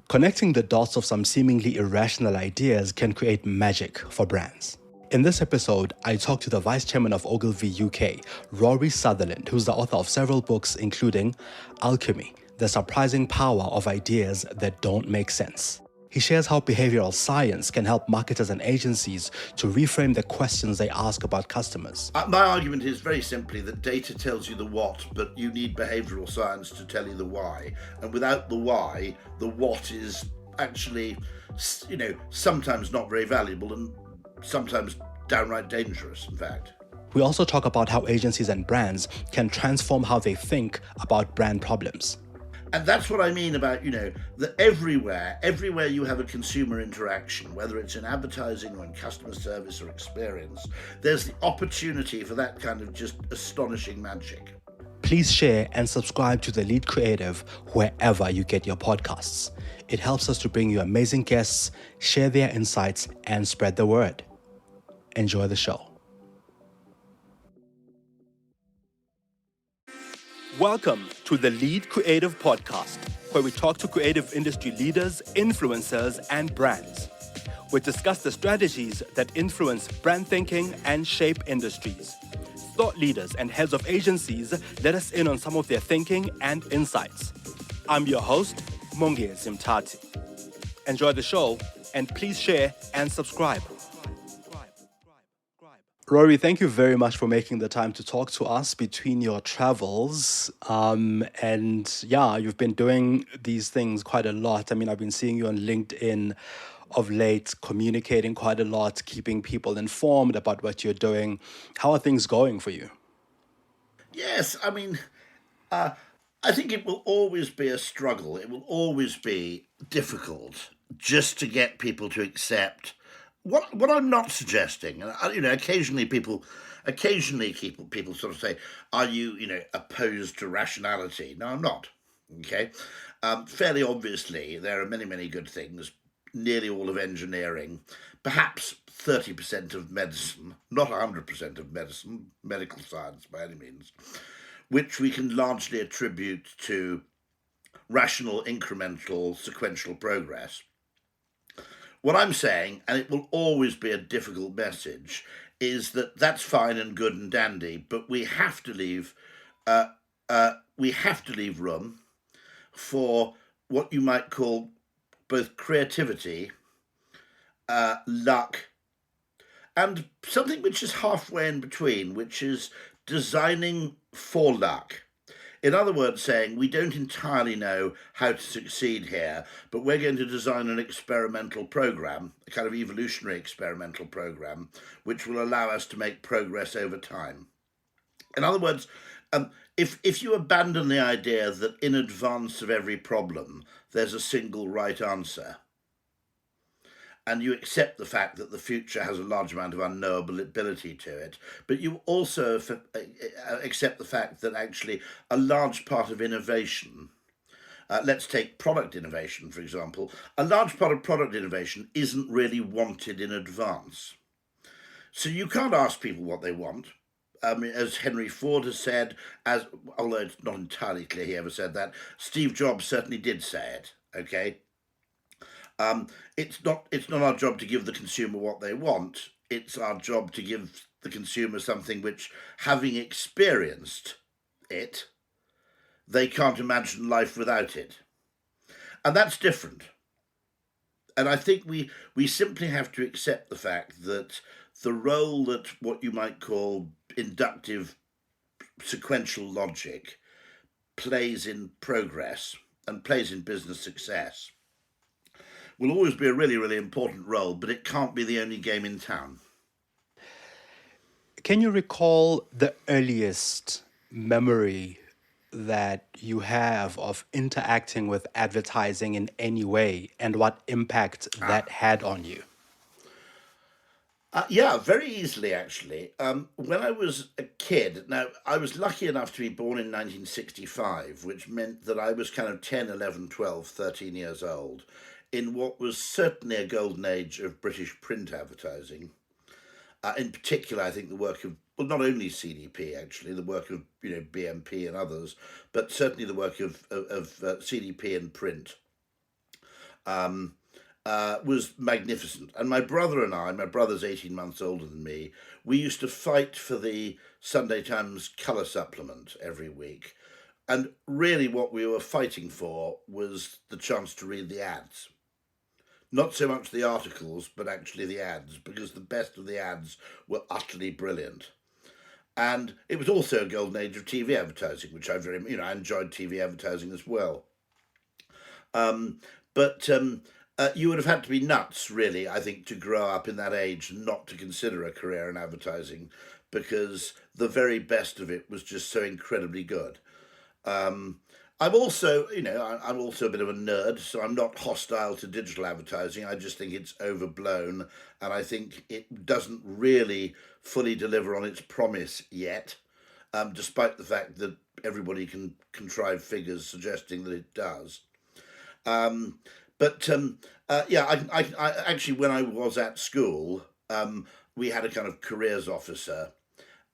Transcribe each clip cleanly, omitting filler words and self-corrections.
Connecting the dots of some seemingly irrational ideas can create magic for brands. In this episode, I talk to the Vice Chairman of Ogilvy UK, Rory Sutherland, who's the author of several books including Alchemy, The Surprising Power of Ideas That Don't Make Sense. He shares how behavioral science can help marketers and agencies to reframe the questions they ask about customers. My argument is very simply that data tells you the what, but you need behavioural science to tell you the why. And without the why, the what is actually, sometimes not very valuable and sometimes downright dangerous, in fact. We also talk about how agencies and brands can transform how they think about brand problems. And that's what I mean about, that everywhere you have a consumer interaction, whether it's in advertising or in customer service or experience, there's the opportunity for that kind of just astonishing magic. Please share and subscribe to The Lead Creative wherever you get your podcasts. It helps us to bring you amazing guests, share their insights, and spread the word. Enjoy the show. Welcome to the Lead Creative Podcast, where we talk to creative industry leaders, influencers, and brands. We discuss the strategies that influence brand thinking and shape industries. Thought leaders and heads of agencies let us in on some of their thinking and insights. I'm your host, Mongezi Mtati. Enjoy the show, and please share and subscribe. Rory, thank you very much for making the time to talk to us between your travels. You've been doing these things quite a lot. I've been seeing you on LinkedIn of late, communicating quite a lot, keeping people informed about what you're doing. How are things going for you? Yes, I think it will always be a struggle. It will always be difficult just to get people to accept what I'm not suggesting. Occasionally people sort of say, "Are you, opposed to rationality?" No, I'm not. Okay, fairly obviously there are many good things. Nearly all of engineering, perhaps 30% of medicine, not 100% of medicine, medical science by any means, which we can largely attribute to rational, incremental, sequential progress. What I'm saying, and it will always be a difficult message, is that that's fine and good and dandy, but we have to leave room for what you might call both creativity, luck, and something which is halfway in between, which is designing for luck. In other words, saying we don't entirely know how to succeed here, but we're going to design an experimental program, a kind of evolutionary experimental program, which will allow us to make progress over time. In other words, if you abandon the idea that in advance of every problem, there's a single right answer, and you accept the fact that the future has a large amount of unknowability to it, but you also accept the fact that actually a large part of innovation, let's take product innovation, for example, a large part of product innovation isn't really wanted in advance. So you can't ask people what they want. As Henry Ford has said, although it's not entirely clear he ever said that, Steve Jobs certainly did say it, okay? It's not our job to give the consumer what they want. It's our job to give the consumer something which, having experienced it, they can't imagine life without it. And that's different. And I think we simply have to accept the fact that the role that what you might call inductive sequential logic plays in progress and plays in business success will always be a really important role, but it can't be the only game in town. Can you recall the earliest memory that you have of interacting with advertising in any way and what impact that had on you? Very easily, actually. When I was a kid, now I was lucky enough to be born in 1965, which meant that I was kind of 10, 11, 12, 13 years old, in what was certainly a golden age of British print advertising. In particular, I think the work of, well, not only CDP, actually, the work of BMP and others, but certainly the work of CDP and print was magnificent. And my brother and I, my brother's 18 months older than me, we used to fight for the Sunday Times colour supplement every week. And really what we were fighting for was the chance to read the ads. Not so much the articles, but actually the ads, because the best of the ads were utterly brilliant. And it was also a golden age of TV advertising, which I I enjoyed TV advertising as well. But you would have had to be nuts, really, I think, to grow up in that age and not to consider a career in advertising, because the very best of it was just so incredibly good. I'm also, I'm also a bit of a nerd, so I'm not hostile to digital advertising. I just think it's overblown, and I think it doesn't really fully deliver on its promise yet, despite the fact that everybody can contrive figures suggesting that it does. I actually, when I was at school, we had a kind of careers officer.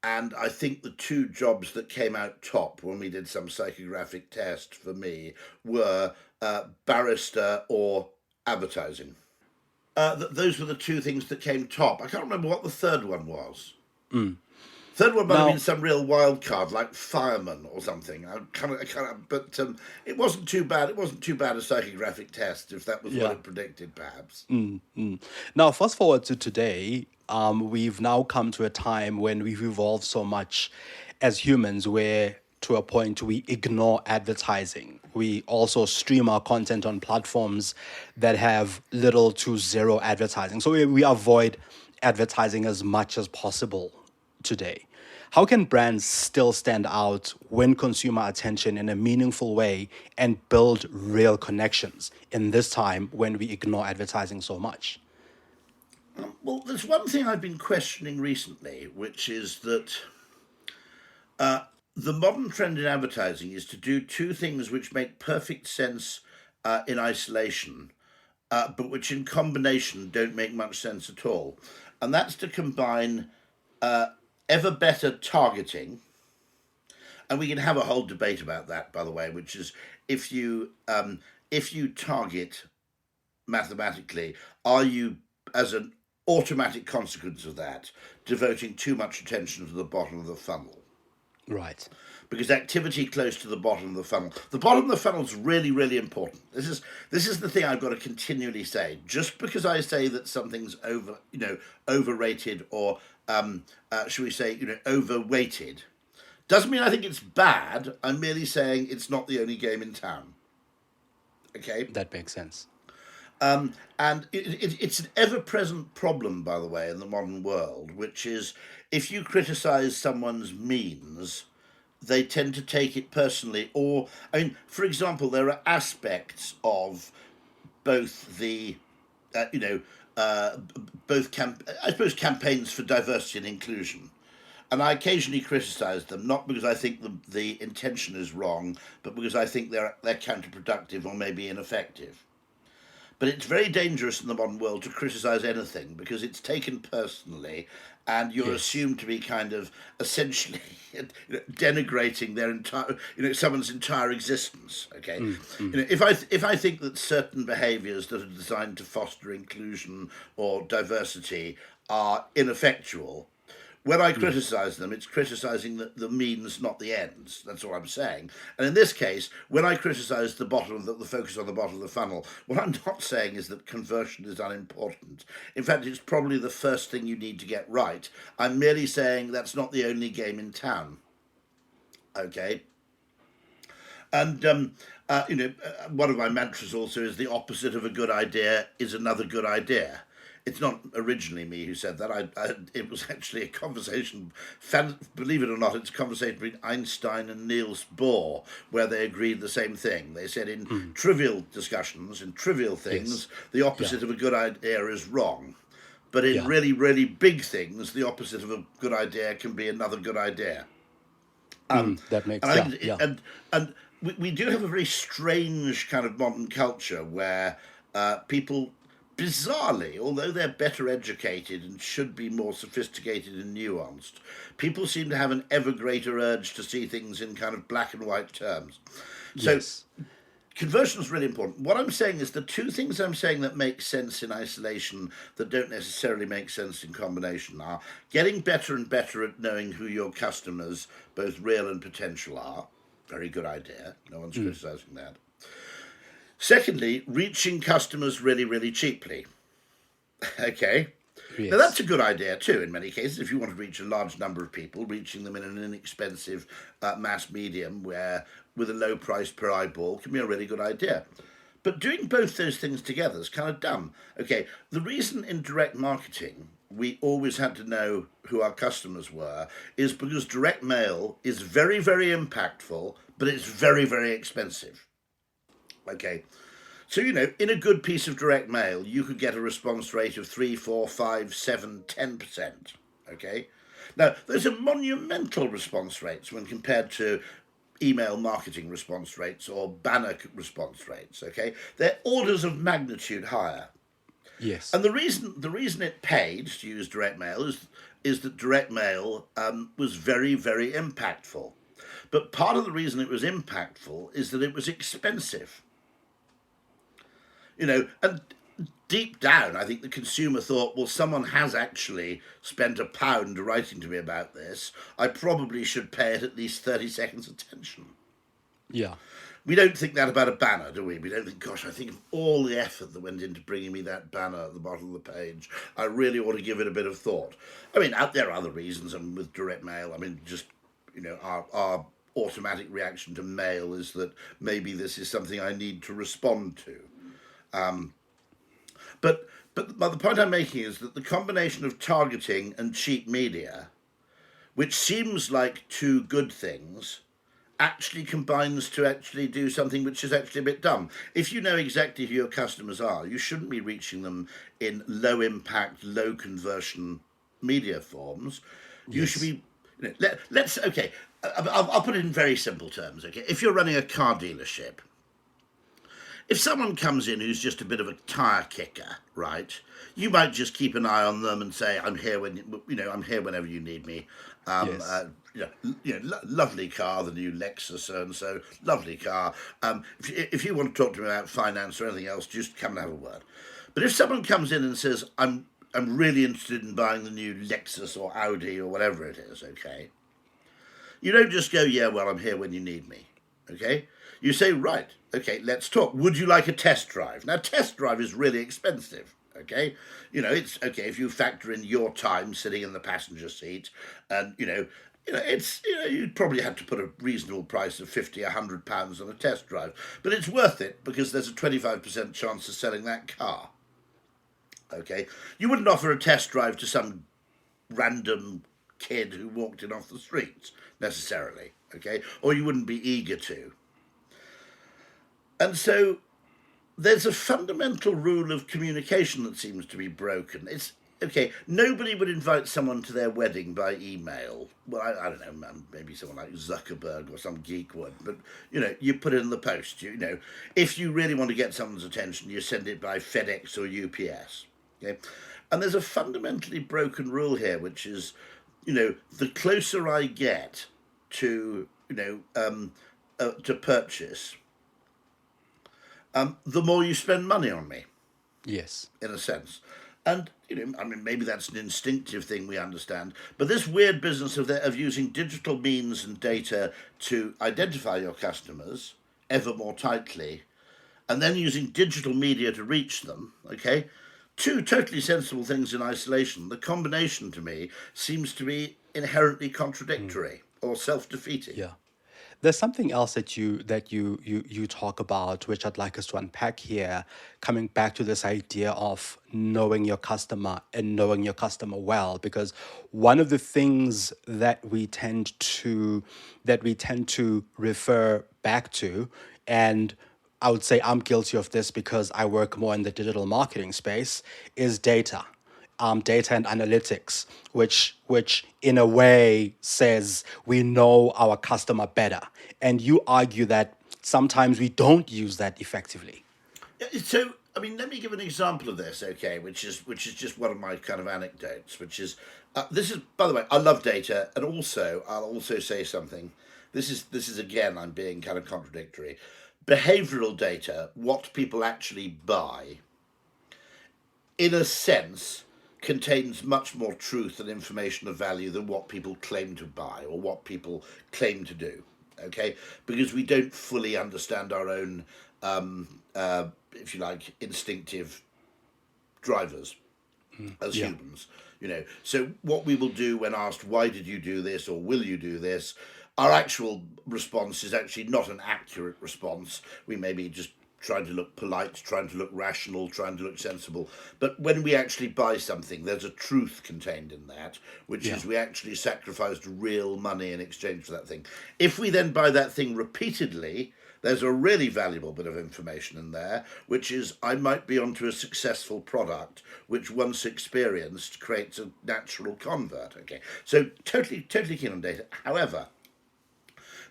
And I think the two jobs that came out top when we did some psychographic test for me were barrister or advertising. Those were the two things that came top. I can't remember what the third one was. Third one might have been some real wild card, like fireman or something. But it wasn't too bad. It wasn't too bad a psychographic test, if that was what it predicted, perhaps. Now, fast forward to today. We've now come to a time when we've evolved so much as humans where, to a point, we ignore advertising. We also stream our content on platforms that have little to zero advertising. So we avoid advertising as much as possible today. How can brands still stand out, win consumer attention in a meaningful way, and build real connections in this time when we ignore advertising so much? Well, there's one thing I've been questioning recently, which is that the modern trend in advertising is to do two things which make perfect sense in isolation, but which in combination don't make much sense at all. And that's to combine ever better targeting, and we can have a whole debate about that, by the way, which is if you target mathematically, are you, as an automatic consequence of that, devoting too much attention to the bottom of the funnel? Right. Because activity close to the bottom of the bottom of the funnel is really, really important. This is the thing I've got to continually say. Just because I say that something's overrated or should we say, overweighted, doesn't mean I think it's bad. I'm merely saying it's not the only game in town. Okay? That makes sense. And it's an ever-present problem, by the way, in the modern world, which is if you criticise someone's means, they tend to take it personally. Or, for example, there are aspects of both the, campaigns for diversity and inclusion. And I occasionally criticise them, not because I think the intention is wrong, but because I think they're counterproductive or maybe ineffective. But it's very dangerous in the modern world to criticise anything because it's taken personally, and you're assumed to be kind of essentially denigrating their entire, someone's entire existence. Okay, if I think that certain behaviours that are designed to foster inclusion or diversity are ineffectual, when I criticise them, it's criticising the means, not the ends. That's what I'm saying. And in this case, when I criticise the focus on the bottom of the funnel, what I'm not saying is that conversion is unimportant. In fact, it's probably the first thing you need to get right. I'm merely saying that's not the only game in town. Okay? And, one of my mantras also is the opposite of a good idea is another good idea. It's not originally me who said that. It was actually a conversation, believe it or not, it's a conversation between Einstein and Niels Bohr, where they agreed the same thing. They said in trivial discussions, in trivial things, the opposite of a good idea is wrong. But in really, really big things, the opposite of a good idea can be another good idea. That makes sense. And we do have a very strange kind of modern culture where people, bizarrely, although they're better educated and should be more sophisticated and nuanced, people seem to have an ever greater urge to see things in kind of black and white terms. So conversion is really important. What I'm saying is the two things I'm saying that make sense in isolation that don't necessarily make sense in combination are getting better and better at knowing who your customers, both real and potential, are. Very good idea. No one's criticizing that. Secondly, reaching customers really, really cheaply. Okay. Yes. Now, that's a good idea too, in many cases. If you want to reach a large number of people, reaching them in an inexpensive mass medium where with a low price per eyeball can be a really good idea. But doing both those things together is kind of dumb. Okay, the reason in direct marketing we always had to know who our customers were is because direct mail is very, very impactful, but it's very, very expensive. Okay. So, in a good piece of direct mail, you could get a response rate of 3, 4, 5, 7, 10%. Okay? Now, those are monumental response rates when compared to email marketing response rates or banner response rates. Okay? They're orders of magnitude higher. Yes. And the reason it paid to use direct mail is that direct mail was very, very impactful. But part of the reason it was impactful is that it was expensive. And deep down, I think the consumer thought, well, someone has actually spent £1 writing to me about this. I probably should pay it at least 30 seconds attention. Yeah. We don't think that about a banner, do we? We don't think, gosh, I think of all the effort that went into bringing me that banner at the bottom of the page. I really ought to give it a bit of thought. I mean, there are other reasons. I mean, with direct mail, I mean, just, our automatic reaction to mail is that maybe this is something I need to respond to. But the point I'm making is that the combination of targeting and cheap media, which seems like two good things, actually combines to actually do something which is actually a bit dumb. If you know exactly who your customers are, you shouldn't be reaching them in low impact, low conversion media forms. You Yes. should be. Let's okay. I'll put it in very simple terms. Okay, if you're running a car dealership. If someone comes in who's just a bit of a tire kicker, right? You might just keep an eye on them and say, "I'm here I'm here whenever you need me." Yes. Lovely car, the new Lexus, so lovely car. If you want to talk to me about finance or anything else, just come and have a word. But if someone comes in and says, "I'm really interested in buying the new Lexus or Audi or whatever it is," okay, you don't just go, "Yeah, well, I'm here when you need me," okay. You say, right, okay, let's talk. Would you like a test drive? Now, test drive is really expensive, okay? It's okay if you factor in your time sitting in the passenger seat and, you'd probably have to put a reasonable price of £50, £100 on a test drive. But it's worth it because there's a 25% chance of selling that car, okay? You wouldn't offer a test drive to some random kid who walked in off the streets, necessarily, okay? Or you wouldn't be eager to. And so there's a fundamental rule of communication that seems to be broken. It's okay, nobody would invite someone to their wedding by email. Well, I don't know, maybe someone like Zuckerberg or some geek would. But, you put it in the post. If you really want to get someone's attention, you send it by FedEx or UPS. Okay? And there's a fundamentally broken rule here, which is, the closer I get to, to purchase, the more you spend money on me. Yes. In a sense. And, maybe that's an instinctive thing we understand. But this weird business of using digital means and data to identify your customers ever more tightly, and then using digital media to reach them, okay? Two totally sensible things in isolation. The combination, to me, seems to be inherently contradictory or self-defeating. Yeah. There's something else that you talk about, which I'd like us to unpack here, coming back to this idea of knowing your customer and knowing your customer well, because one of the things that we tend to refer back to, and I would say I'm guilty of this because I work more in the digital marketing space, is data. Data and analytics, which in a way says we know our customer better. And you argue that sometimes we don't use that effectively. So, let me give an example of this, okay, which is just one of my kind of anecdotes, which is, this is, by the way, I love data, and also, I'll also say something. This is again, I'm being kind of contradictory. behavioural data, what people actually buy, in a sense, contains much more truth and information of value than what people claim to buy or what people claim to do. Okay, because we don't fully understand our own, if you like, instinctive drivers as humans. So what we will do when asked, why did you do this or will you do this, our actual response is actually not an accurate response. We may be just trying to look polite, trying to look rational, trying to look sensible. But when we actually buy something, there's a truth contained in that, which is we actually sacrificed real money in exchange for that thing. If we then buy that thing repeatedly, there's a really valuable bit of information in there, which is I might be onto a successful product, which once experienced creates a natural convert. Okay, so totally keen on data. However,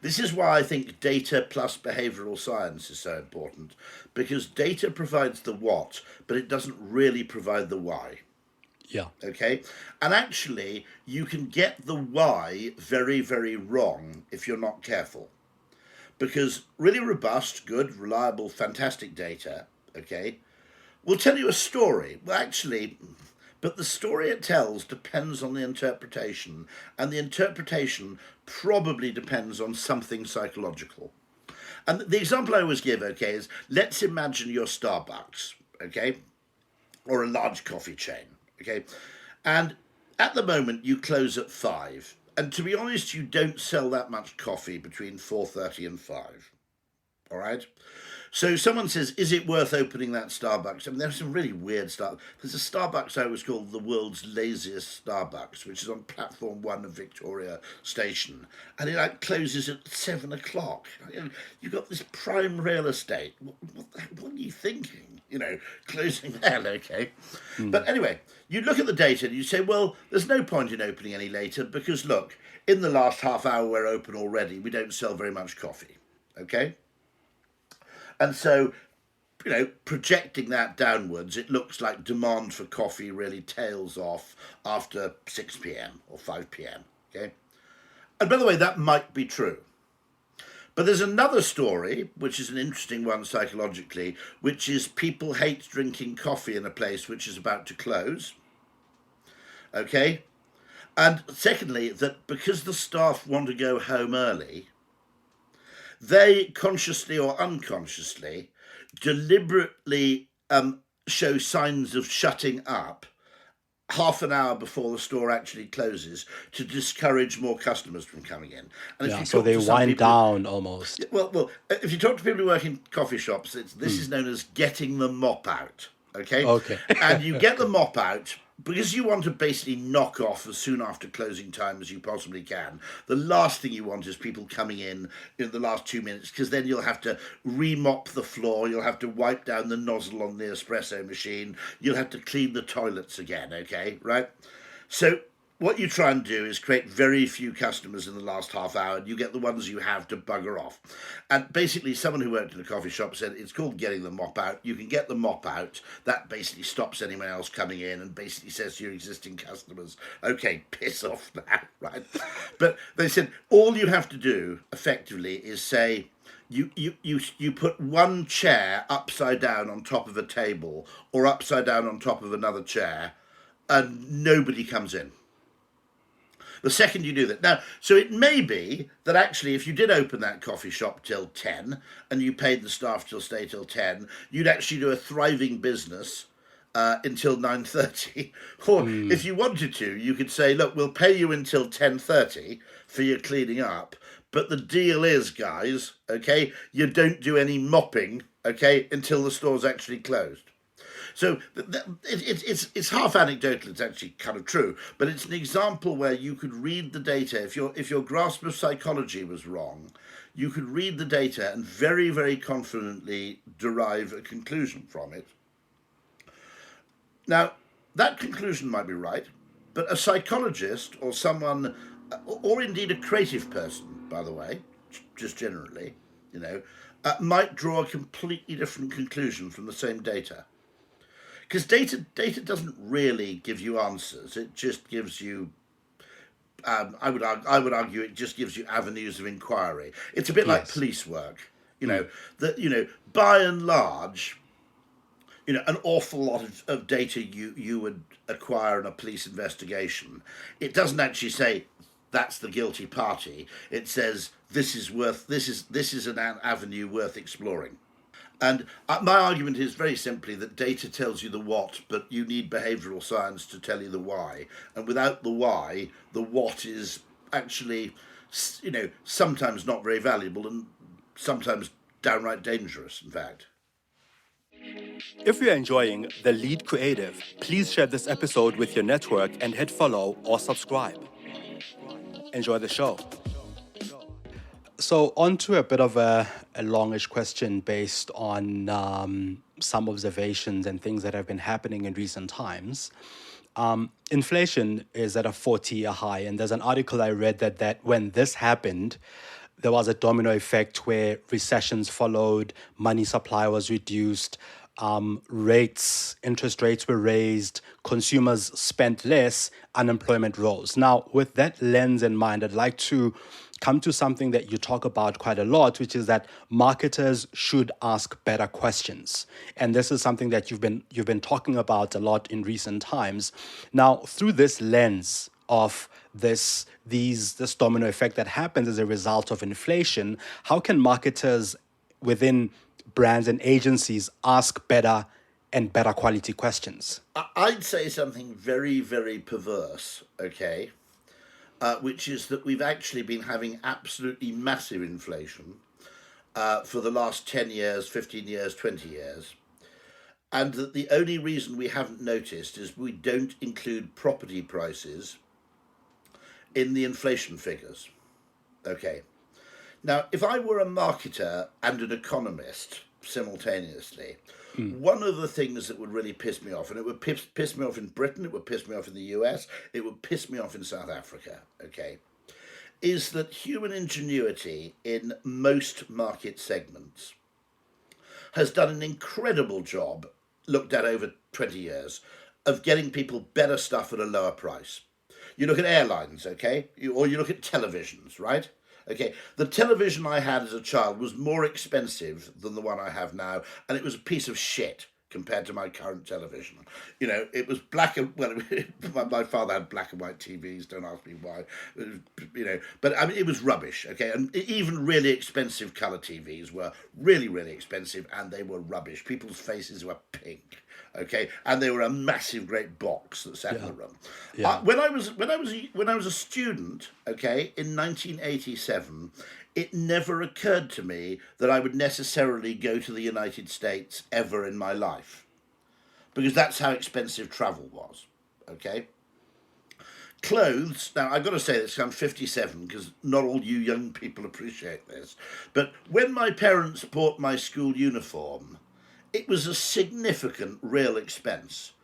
this is why I think data plus behavioural science is so important, because data provides the what, but it doesn't really provide the why. Yeah. Okay? And actually, you can get the why very, very wrong if you're not careful. Because really robust, good, reliable, fantastic data, okay, will tell you a story. Well, actually, but the story it tells depends on the interpretation, and the interpretation probably depends on something psychological. And the example I always give, okay, is let's imagine you're Starbucks, okay, or a large coffee chain, okay, and at the moment you close at 5, and to be honest, you don't sell that much coffee between 4:30 and 5, all right? So someone says, is it worth opening that Starbucks? I mean, there's some really weird stuff. There's a Starbucks I always call the world's laziest Starbucks, which is on platform 1 of Victoria Station. And it like closes at 7 o'clock. You've got this prime real estate. What are you thinking? Closing there, okay? But anyway, you look at the data and you say, well, there's no point in opening any later because, look, in the last half hour we're open already. We don't sell very much coffee, okay? And so, projecting that downwards, it looks like demand for coffee really tails off after 6 p.m. or 5 p.m., okay? And by the way, that might be true. But there's another story, which is an interesting one psychologically, which is people hate drinking coffee in a place which is about to close, okay? And secondly, that because the staff want to go home early, they consciously or unconsciously deliberately show signs of shutting up half an hour before the store actually closes to discourage more customers from coming in. And if you so they wind down almost. Well, if you talk to people who work in coffee shops, this is known as getting the mop out. Okay. And you get the mop out because you want to basically knock off as soon after closing time as you possibly can. The last thing you want is people coming in the last 2 minutes, because then you'll have to remop the floor, you'll have to wipe down the nozzle on the espresso machine, you'll have to clean the toilets again, okay, right? So what you try and do is create very few customers in the last half hour, and you get the ones you have to bugger off. And basically, someone who worked in a coffee shop said it's called getting the mop out. You can get the mop out. That basically stops anyone else coming in and basically says to your existing customers, okay, piss off now, right? But they said all you have to do effectively is say, you put one chair upside down on top of a table or upside down on top of another chair, and nobody comes in. The second you do that. Now, so it may be that actually if you did open that coffee shop till 10 and you paid the staff to stay till 10, you'd actually do a thriving business until 9:30. Or if you wanted to, you could say, look, we'll pay you until 10:30 for your cleaning up. But the deal is, guys, okay, you don't do any mopping, okay, until the store's actually closed. So it's half anecdotal. It's actually kind of true, but it's an example where you could read the data. If your grasp of psychology was wrong, you could read the data and very, very confidently derive a conclusion from it. Now, that conclusion might be right, but a psychologist or someone, or indeed a creative person, by the way, just generally, might draw a completely different conclusion from the same data. Because data doesn't really give you answers. It just gives you, I would argue, it just gives you avenues of inquiry. It's a bit like police work. that by and large, an awful lot of data you would acquire in a police investigation, it doesn't actually say that's the guilty party. It says this is an avenue worth exploring. And my argument is very simply that data tells you the what, but you need behavioural science to tell you the why. And without the why, the what is actually, sometimes not very valuable and sometimes downright dangerous, in fact. If you're enjoying The Lead Creative, please share this episode with your network and hit follow or subscribe. Enjoy the show. So on to a bit of a longish question based on some observations and things that have been happening in recent times. Inflation is at a 40-year high, and there's an article I read that when this happened, there was a domino effect where recessions followed, money supply was reduced, interest rates were raised, consumers spent less, unemployment rose. Now, with that lens in mind, I'd like to come to something that you talk about quite a lot, which is that marketers should ask better questions. And this is something that you've been talking about a lot in recent times. Now, through this lens of this domino effect that happens as a result of inflation, how can marketers within brands and agencies ask better and better quality questions? I'd say something very, very perverse, okay? Which is that we've actually been having absolutely massive inflation for the last 10 years, 15 years, 20 years. And that the only reason we haven't noticed is we don't include property prices in the inflation figures. Okay. Now, if I were a marketer and an economist simultaneously, one of the things that would really piss me off, and it would piss me off in Britain, it would piss me off in the US, it would piss me off in South Africa, okay, is that human ingenuity in most market segments has done an incredible job, looked at over 20 years, of getting people better stuff at a lower price. You look at airlines, okay, or you look at televisions, right? Okay, the television I had as a child was more expensive than the one I have now, and it was a piece of shit compared to my current television. It was my father had black and white TVs, don't ask me why, but I mean, it was rubbish, okay, and even really expensive colour TVs were really, really expensive, and they were rubbish. People's faces were pink, okay, and they were a massive, great box that sat in the room. Yeah. When I was a student, okay, in 1987, it never occurred to me that I would necessarily go to the United States ever in my life, because that's how expensive travel was, okay? Clothes, now I've got to say this, I'm 57, because not all you young people appreciate this, but when my parents bought my school uniform, it was a significant real expense.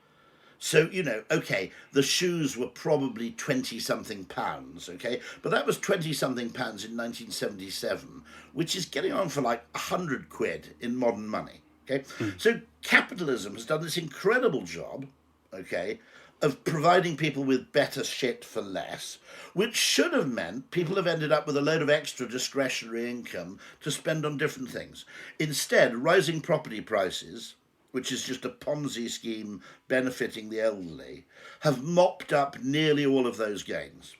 So, okay, the shoes were probably 20-something pounds, okay? But that was 20-something pounds in 1977, which is getting on for like 100 quid in modern money, okay? So capitalism has done this incredible job, okay, of providing people with better shit for less, which should have meant people have ended up with a load of extra discretionary income to spend on different things. Instead, rising property prices, which is just a Ponzi scheme benefiting the elderly, have mopped up nearly all of those gains.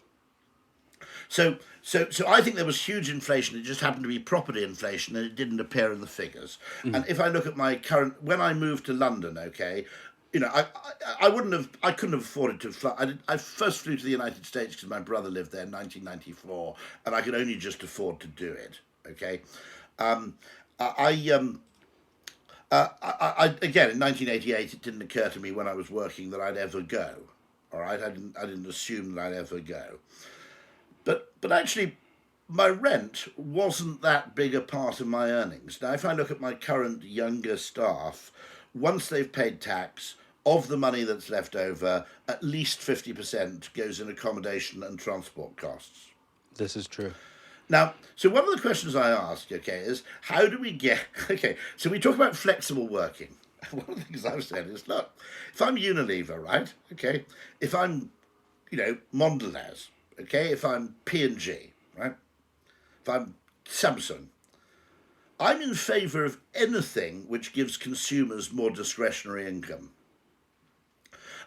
So I think there was huge inflation. It just happened to be property inflation, and it didn't appear in the figures. And if I look at my current, when I moved to London, okay, I couldn't have afforded to fly. I first flew to the United States because my brother lived there in 1994, and I could only just afford to do it. Okay, again, in 1988, it didn't occur to me when I was working that I'd ever go. All right, I didn't assume that I'd ever go. But actually, my rent wasn't that big a part of my earnings. Now, if I look at my current younger staff, once they've paid tax, of the money that's left over, at least 50% goes in accommodation and transport costs. This is true. Now, so one of the questions I ask, okay, is how do we get, okay, so we talk about flexible working. One of the things I've said is, look, if I'm Unilever, right, okay, if I'm, Mondelez, okay, if I'm P&G, right, if I'm Samsung, I'm in favour of anything which gives consumers more discretionary income.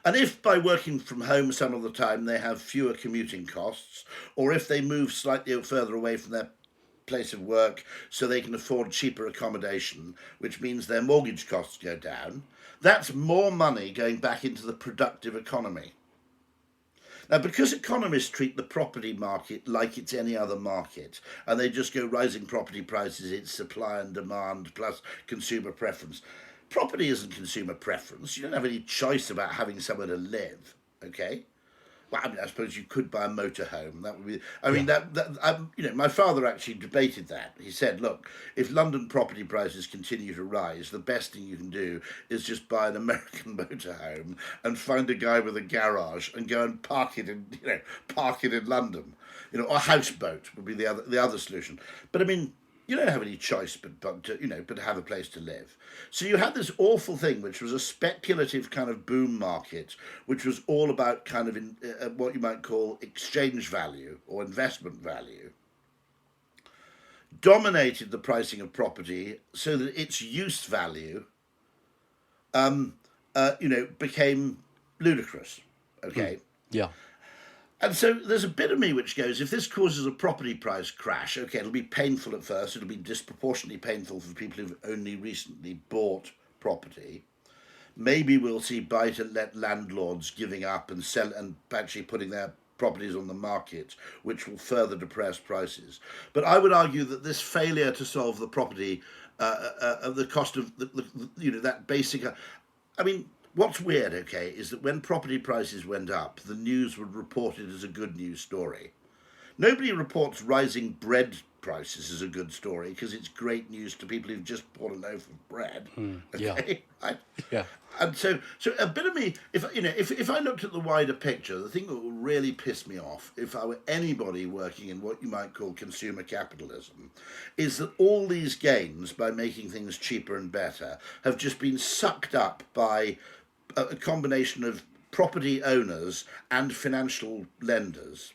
And if by working from home some of the time they have fewer commuting costs, or if they move slightly further away from their place of work so they can afford cheaper accommodation, which means their mortgage costs go down, that's more money going back into the productive economy. Now, because economists treat the property market like it's any other market, and they just go rising property prices, it's supply and demand plus consumer preference. Property isn't consumer preference. You don't have any choice about having somewhere to live, okay? Well, I mean, I suppose you could buy a motorhome. That would be. I mean, my father actually debated that. He said, "Look, if London property prices continue to rise, the best thing you can do is just buy an American motorhome and find a guy with a garage and go and park it in London, or a houseboat would be the other solution." But I mean, you don't have any choice but to have a place to live. So you had this awful thing, which was a speculative kind of boom market, which was all about kind of what you might call exchange value or investment value, dominated the pricing of property so that its use value, became ludicrous. Okay. Yeah. And so there's a bit of me which goes, if this causes a property price crash, okay, it'll be painful at first. It'll be disproportionately painful for people who've only recently bought property. Maybe we'll see buy-to-let landlords giving up and actually putting their properties on the market, which will further depress prices. But I would argue that this failure to solve the property, the cost of that basic, I mean. What's weird, okay, is that when property prices went up, the news would report it as a good news story. Nobody reports rising bread prices as a good story because it's great news to people who've just bought a loaf of bread. Okay? Yeah. Yeah. And so a bit of me, if I looked at the wider picture, the thing that would really piss me off, if I were anybody working in what you might call consumer capitalism, is that all these gains by making things cheaper and better have just been sucked up by a combination of property owners and financial lenders,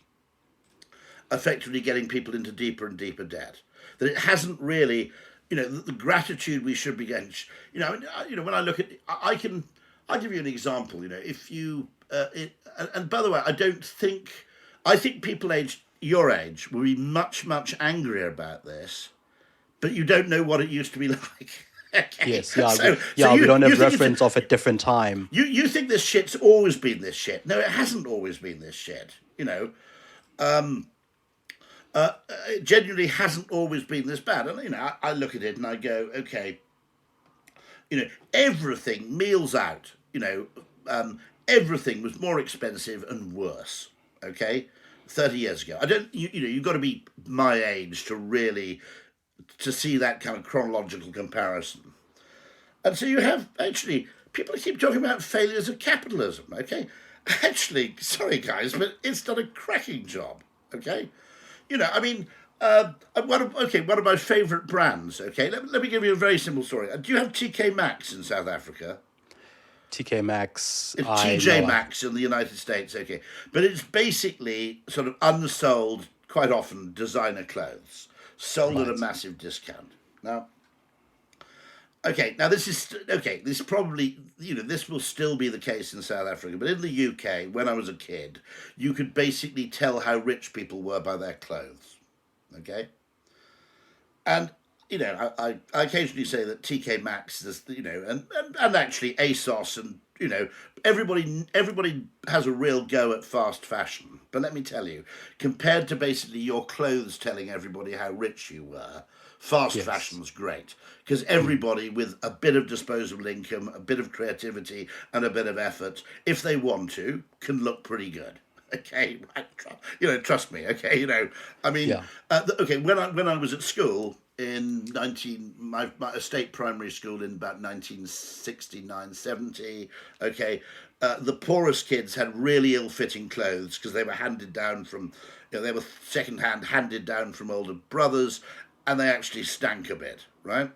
effectively getting people into deeper and deeper debt. That it hasn't really, the gratitude we should be getting. When I look at, I'll give you an example. If you, and by the way, I think people your age will be much, much angrier about this, but you don't know what it used to be like. Okay. Yes, we don't have reference of a different time. You think this shit's always been this shit. No, it hasn't always been this shit. It genuinely hasn't always been this bad. And, I look at it and I go, okay, everything, meals out, everything was more expensive and worse, okay, 30 years ago. You've got to be my age to see that kind of chronological comparison. And so you have, actually, people keep talking about failures of capitalism, okay? Actually, sorry guys, but it's done a cracking job, okay? One of my favourite brands, okay? Let me give you a very simple story. Do you have TK Maxx in South Africa? TK Maxx. It's TJ Maxx in the United States, okay. But it's basically sort of unsold, quite often, designer clothes. Sold at a massive discount. This probably, this will still be the case in South Africa, but in the UK, when I was a kid, you could basically tell how rich people were by their clothes, okay? And, I occasionally say that TK Maxx, and actually ASOS and, everybody has a real go at fast fashion. But let me tell you, compared to basically your clothes telling everybody how rich you were, fast fashion's great. Because everybody with a bit of disposable income, a bit of creativity, and a bit of effort, if they want to, can look pretty good. Okay, trust me. Okay, when I was at school in my state primary school in about 1969, 70. Okay, the poorest kids had really ill-fitting clothes because they were handed down from, they were second-hand handed down from older brothers, and they actually stank a bit, right?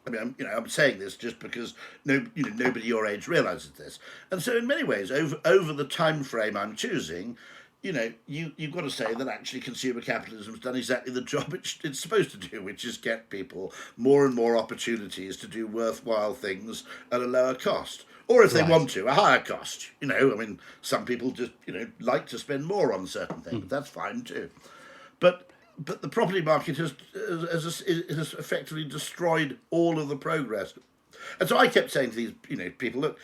I mean, I'm saying this just because nobody your age realises this. And so in many ways, over the time frame I'm choosing, you've got to say that actually consumer capitalism has done exactly the job it's supposed to do, which is get people more and more opportunities to do worthwhile things at a lower cost. Or if they Right. want to, a higher cost. Some people just, like to spend more on certain things. That's fine too. But the property market has effectively destroyed all of the progress. And so I kept saying to these, people, look,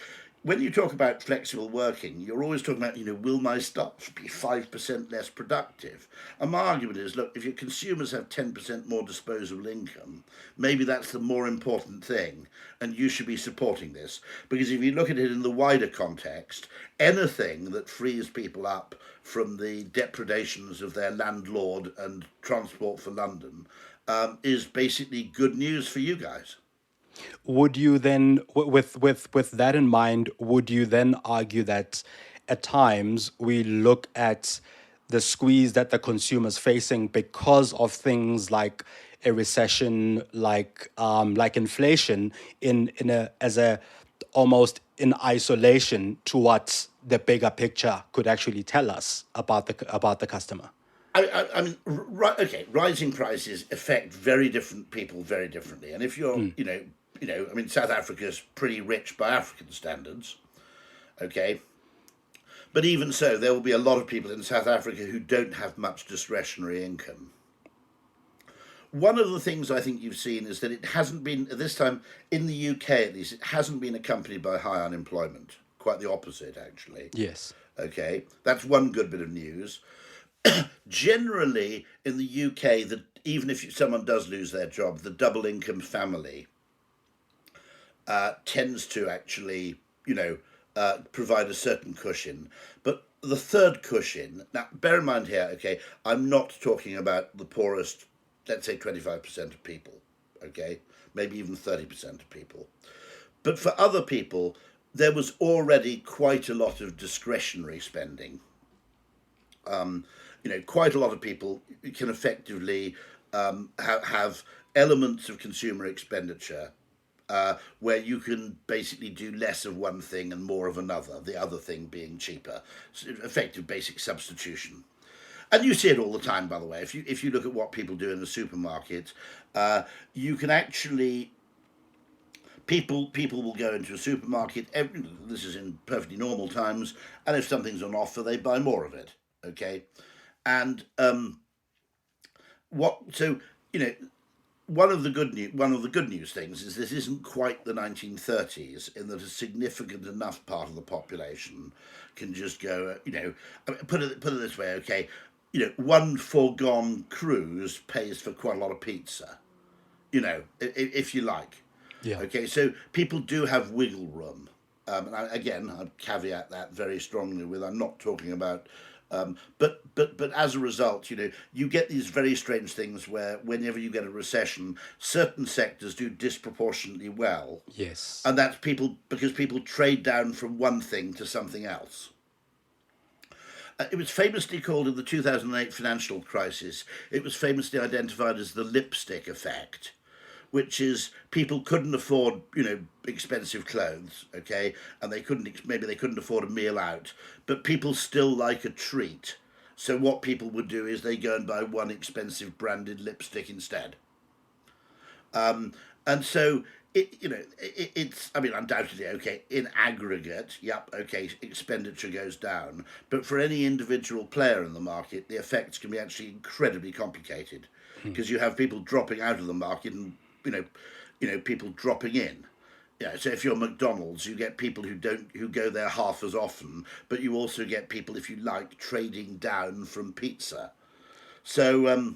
when you talk about flexible working, you're always talking about, will my staff be 5% less productive? And my argument is, look, if your consumers have 10% more disposable income, maybe that's the more important thing, and you should be supporting this. Because if you look at it in the wider context, anything that frees people up from the depredations of their landlord and Transport for London is basically good news for you guys. Would you then, with that in mind, would you then argue that at times we look at the squeeze that the consumer's facing because of things like a recession, like inflation, in a as a almost in isolation to what the bigger picture could actually tell us about the customer? Rising prices affect very different people very differently. And if you're, South Africa is pretty rich by African standards, okay? But even so, there will be a lot of people in South Africa who don't have much discretionary income. One of the things I think you've seen is that it hasn't been, at this time, in the UK at least, it hasn't been accompanied by high unemployment. Quite the opposite, actually. Yes. Okay, that's one good bit of news. Generally, in the UK, even if someone does lose their job, the double income family tends to actually, provide a certain cushion. But the third cushion, now bear in mind here, okay, I'm not talking about the poorest, let's say 25% of people, okay, maybe even 30% of people. But for other people, there was already quite a lot of discretionary spending. Quite a lot of people can effectively have elements of consumer expenditure where you can basically do less of one thing and more of another, the other thing being cheaper. So effective basic substitution. And you see it all the time, by the way. If you look at what people do in the supermarket, you can actually people will go into a supermarket. This is in perfectly normal times, and if something's on offer, they buy more of it. Okay, and what so one of the good news things is this isn't quite the 1930s in that a significant enough part of the population can just go. Put it this way. Okay, one foregone cruise pays for quite a lot of pizza. If you like. Yeah. Okay, so people do have wiggle room. And I'd caveat that very strongly with I'm not talking about. But as a result, you get these very strange things where whenever you get a recession, certain sectors do disproportionately well. Yes. And that's because people trade down from one thing to something else. It was famously called in the 2008 financial crisis, it was famously identified as the lipstick effect, which is people couldn't afford, expensive clothes, okay, and maybe they couldn't afford a meal out, but people still like a treat. So what people would do is they go and buy one expensive branded lipstick instead. And so it's undoubtedly okay in aggregate. Yep, okay, expenditure goes down, but for any individual player in the market, the effects can be actually incredibly complicated because you have people dropping out of the market and people dropping in. Yeah, so if you're McDonald's, you get people who go there half as often, but you also get people, if you like, trading down from pizza. So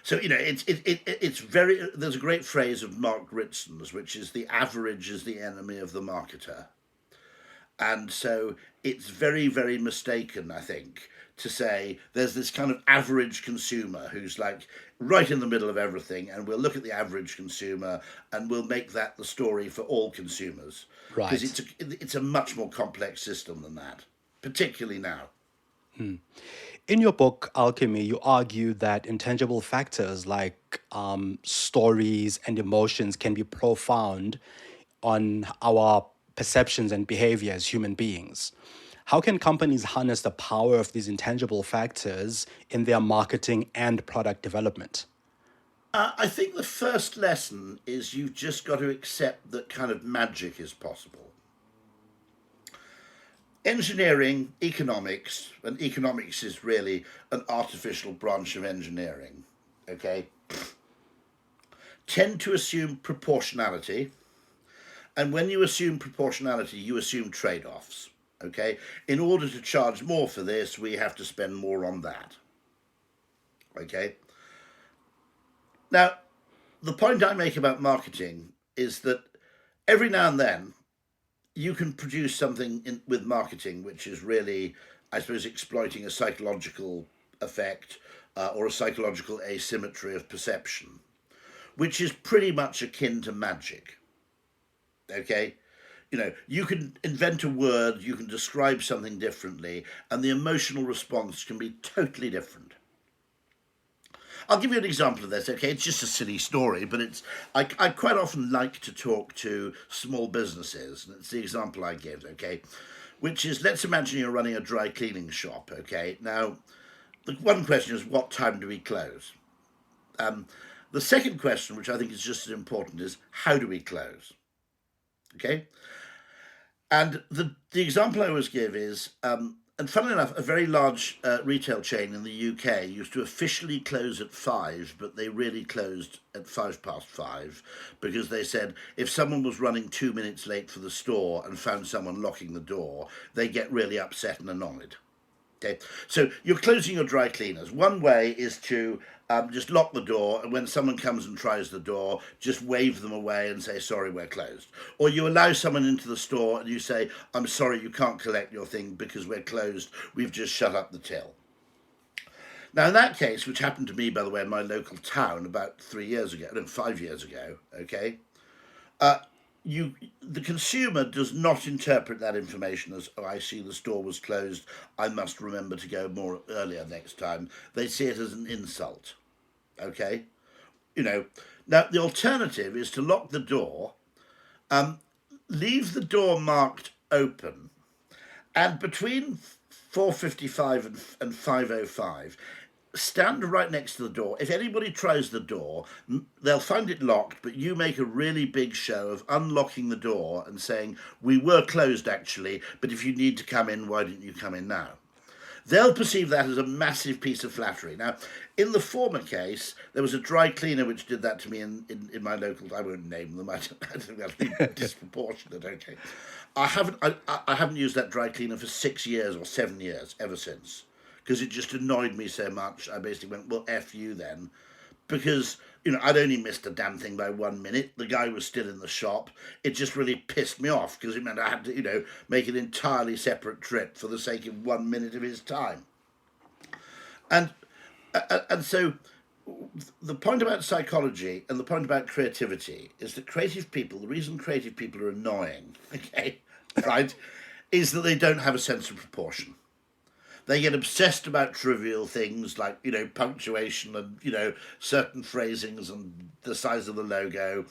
it's very. There's a great phrase of Mark Ritson's, which is the average is the enemy of the marketer, and so it's very, very mistaken, I think, to say there's this kind of average consumer who's like right in the middle of everything, and we'll look at the average consumer and we'll make that the story for all consumers. Right. Because it's a much more complex system than that, particularly now. In your book, Alchemy, you argue that intangible factors like stories and emotions can be profound on our perceptions and behavior as human beings. How can companies harness the power of these intangible factors in their marketing and product development? I think the first lesson is you've just got to accept that kind of magic is possible. Engineering, economics, and economics is really an artificial branch of engineering, okay, tend to assume proportionality. And when you assume proportionality, you assume trade-offs, okay? In order to charge more for this, we have to spend more on that, okay? Now, the point I make about marketing is that every now and then you can produce something with marketing which is really, I suppose, exploiting a psychological effect or a psychological asymmetry of perception, which is pretty much akin to magic. Okay? You know, you can invent a word, you can describe something differently, and the emotional response can be totally different. I'll give you an example of this, okay? It's just a silly story, but I quite often like to talk to small businesses, and it's the example I give, okay? Which is, let's imagine you're running a dry cleaning shop, okay? Now, the one question is, what time do we close? The second question, which I think is just as important, is how do we close? Okay? And the example I always give is, and funnily enough, a very large retail chain in the UK used to officially close at 5, but they really closed at 5:05 because they said if someone was running 2 minutes late for the store and found someone locking the door, they get really upset and annoyed. Okay, so you're closing your dry cleaners. One way is to just lock the door, and when someone comes and tries the door, just wave them away and say, sorry, we're closed. Or you allow someone into the store and you say, I'm sorry, you can't collect your thing because we're closed. We've just shut up the till. Now, in that case, which happened to me, by the way, in my local town about 5 years ago, okay, the consumer does not interpret that information as, oh, I see the store was closed, I must remember to go more earlier next time. They see it as an insult, okay? You know, now the alternative is to lock the door, leave the door marked open, and between 4:55 and 5:05, stand right next to the door. If anybody tries the door, they'll find it locked, but you make a really big show of unlocking the door and saying, we were closed actually, but if you need to come in, why didn't you come in now? They'll perceive that as a massive piece of flattery. Now, in the former case, there was a dry cleaner which did that to me in my local, I won't name them, I think that'd be disproportionate, okay. I haven't used that dry cleaner for 6 years or 7 years, ever since. Because it just annoyed me so much, I basically went, well, F you then. Because, you know, I'd only missed the damn thing by 1 minute. The guy was still in the shop. It just really pissed me off because it meant I had to, you know, make an entirely separate trip for the sake of 1 minute of his time. And so the point about psychology and the point about creativity is that creative people, the reason creative people are annoying, okay, right, is that they don't have a sense of proportion. They get obsessed about trivial things like, you know, punctuation and, you know, certain phrasings and the size of the logo.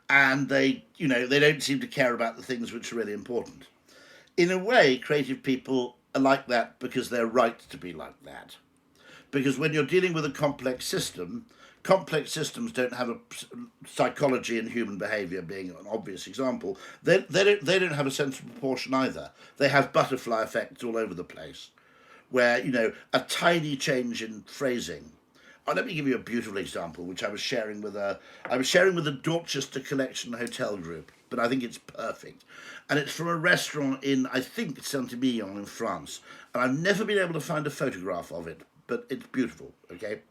And they, you know, they don't seem to care about the things which are really important. In a way, creative people are like that because they're right to be like that. Because when you're dealing with a complex system, complex systems don't have a psychology and human behaviour being an obvious example. They don't have a sense of proportion either. They have butterfly effects all over the place, where, you know, a tiny change in phrasing. Oh, let me give you a beautiful example, which I was sharing with a Dorchester Collection hotel group, but I think it's perfect. And it's from a restaurant in, I think, Saint-Emilion in France. And I've never been able to find a photograph of it, but it's beautiful, okay?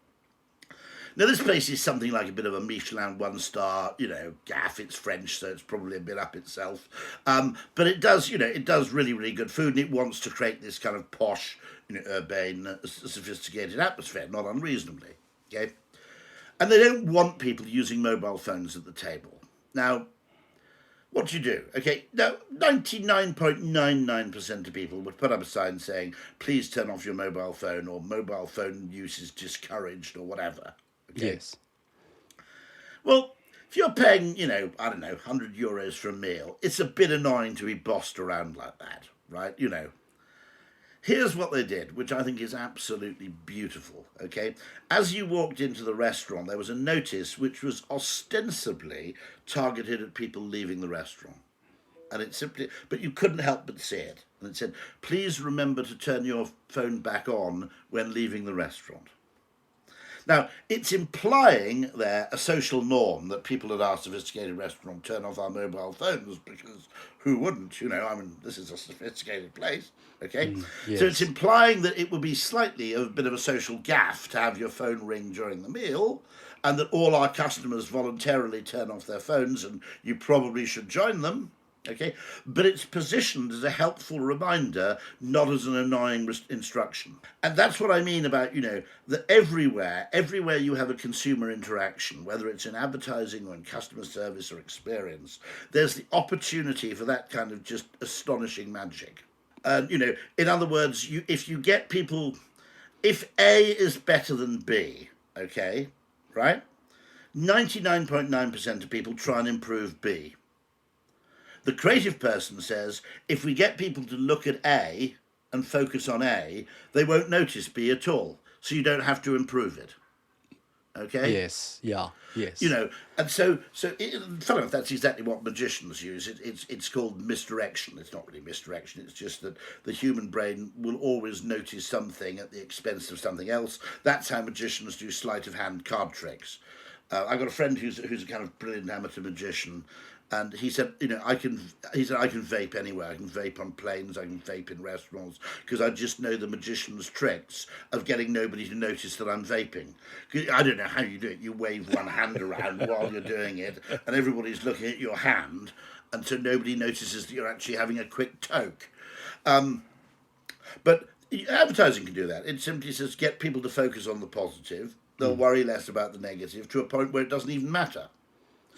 Now, this place is something like a bit of a Michelin 1-star, you know, gaff. It's French, so it's probably a bit up itself. But it does, you know, it does really, really good food, and it wants to create this kind of posh, you know, urbane, sophisticated atmosphere, not unreasonably, okay? And they don't want people using mobile phones at the table. Now, what do you do? Okay, now 99.99% of people would put up a sign saying, please turn off your mobile phone, or mobile phone use is discouraged, or whatever. Okay? Yes. Well, if you're paying, you know, I don't know, €100 for a meal, it's a bit annoying to be bossed around like that, right? You know. Here's what they did, which I think is absolutely beautiful, okay? As you walked into the restaurant, there was a notice which was ostensibly targeted at people leaving the restaurant. And it simply, but you couldn't help but see it. And it said, please remember to turn your phone back on when leaving the restaurant. Now, it's implying there a social norm that people at our sophisticated restaurant turn off our mobile phones, because who wouldn't? This is a sophisticated place, okay? Yes. So it's implying that it would be slightly a bit of a social gaffe to have your phone ring during the meal, and that all our customers voluntarily turn off their phones, and you probably should join them. Okay, but it's positioned as a helpful reminder, not as an annoying instruction. And that's what I mean about, that everywhere you have a consumer interaction, whether it's in advertising or in customer service or experience, there's the opportunity for that kind of just astonishing magic. In other words, if you get people, if A is better than B, okay, right? 99.9% of people try and improve B. The creative person says, if we get people to look at A and focus on A, they won't notice B at all. So you don't have to improve it. Okay? Yes, yeah, yes. And so funny enough, that's exactly what magicians use. It's called misdirection. It's not really misdirection. It's just that the human brain will always notice something at the expense of something else. That's how magicians do sleight of hand card tricks. I've got a friend who's a kind of brilliant amateur magician. And he said, I can vape anywhere. I can vape on planes. I can vape in restaurants, because I just know the magician's tricks of getting nobody to notice that I'm vaping. I don't know how you do it. You wave one hand around while you're doing it, and everybody's looking at your hand, and so nobody notices that you're actually having a quick toke. But advertising can do that. It simply says, get people to focus on the positive. They'll worry less about the negative, to a point where it doesn't even matter.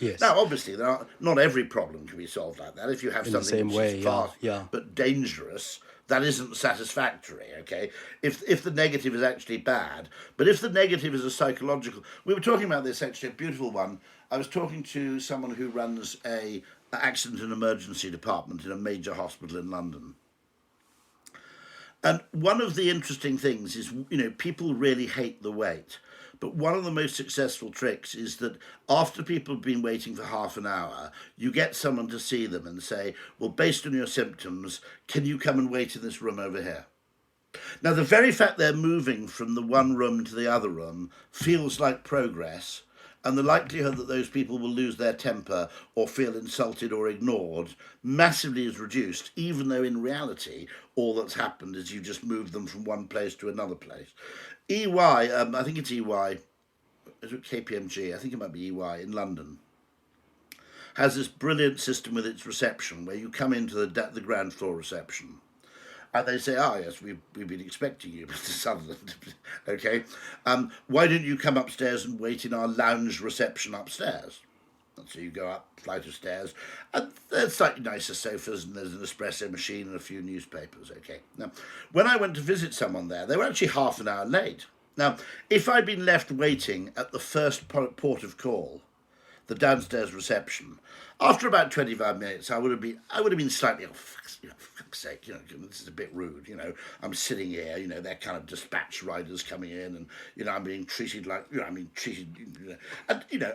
Yes. Now, obviously, not every problem can be solved like that. If you have something which is fast but dangerous, that isn't satisfactory, okay? If the negative is actually bad, but if the negative is a psychological... We were talking about this, actually, a beautiful one. I was talking to someone who runs an accident and emergency department in a major hospital in London. And one of the interesting things is, people really hate the wait. But one of the most successful tricks is that after people have been waiting for half an hour, you get someone to see them and say, well, based on your symptoms, can you come and wait in this room over here? Now, the very fact they're moving from the one room to the other room feels like progress, and the likelihood that those people will lose their temper or feel insulted or ignored massively is reduced, even though in reality all that's happened is you just moved them from one place to another place. EY, I think it's EY, is it KPMG? I think it might be EY in London, has this brilliant system with its reception where you come into the ground floor reception and they say, yes, we've been expecting you, Mr. Sutherland. Okay, why don't you come upstairs and wait in our lounge reception upstairs? And so you go up a flight of stairs, and there's slightly nicer sofas, and there's an espresso machine and a few newspapers, okay. Now, when I went to visit someone there, they were actually half an hour late. Now, if I'd been left waiting at the first port of call, the downstairs reception, after about 25 minutes, I would have been slightly, for fuck's sake, this is a bit rude, I'm sitting here, they're kind of dispatch riders coming in, and, I'm being treated like, and,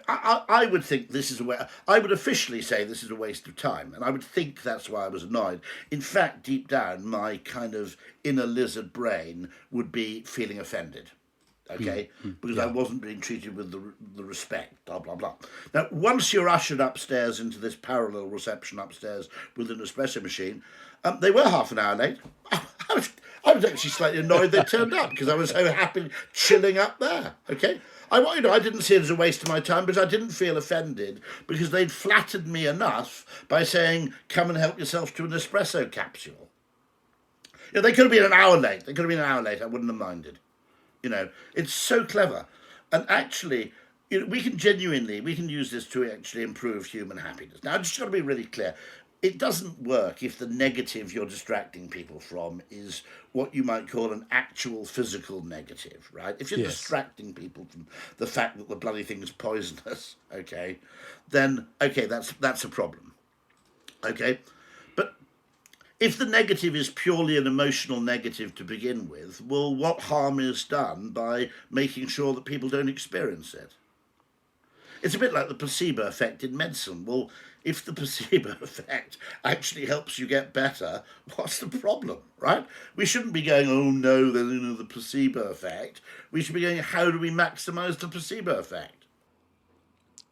I would think this is I would officially say this is a waste of time, and I would think that's why I was annoyed. In fact, deep down, my kind of inner lizard brain would be feeling offended. Okay, because I wasn't being treated with the respect, blah, blah, blah. Now, once you're ushered upstairs into this parallel reception upstairs with an espresso machine, they were half an hour late. I was actually slightly annoyed they turned up, because I was so happy chilling up there, okay? I didn't see it as a waste of my time, but I didn't feel offended because they'd flattered me enough by saying, come and help yourself to an espresso capsule. They could have been an hour late. I wouldn't have minded. It's so clever. And actually, we can use this to actually improve human happiness. Now, I've just got to be really clear. It doesn't work if the negative you're distracting people from is what you might call an actual physical negative, right? If you're distracting people from the fact that the bloody thing is poisonous, then that's a problem, okay? But if the negative is purely an emotional negative to begin with, well, what harm is done by making sure that people don't experience it? It's a bit like the placebo effect in medicine. Well, if the placebo effect actually helps you get better, what's the problem, right? We shouldn't be going, oh no, the placebo effect. We should be going, how do we maximize the placebo effect?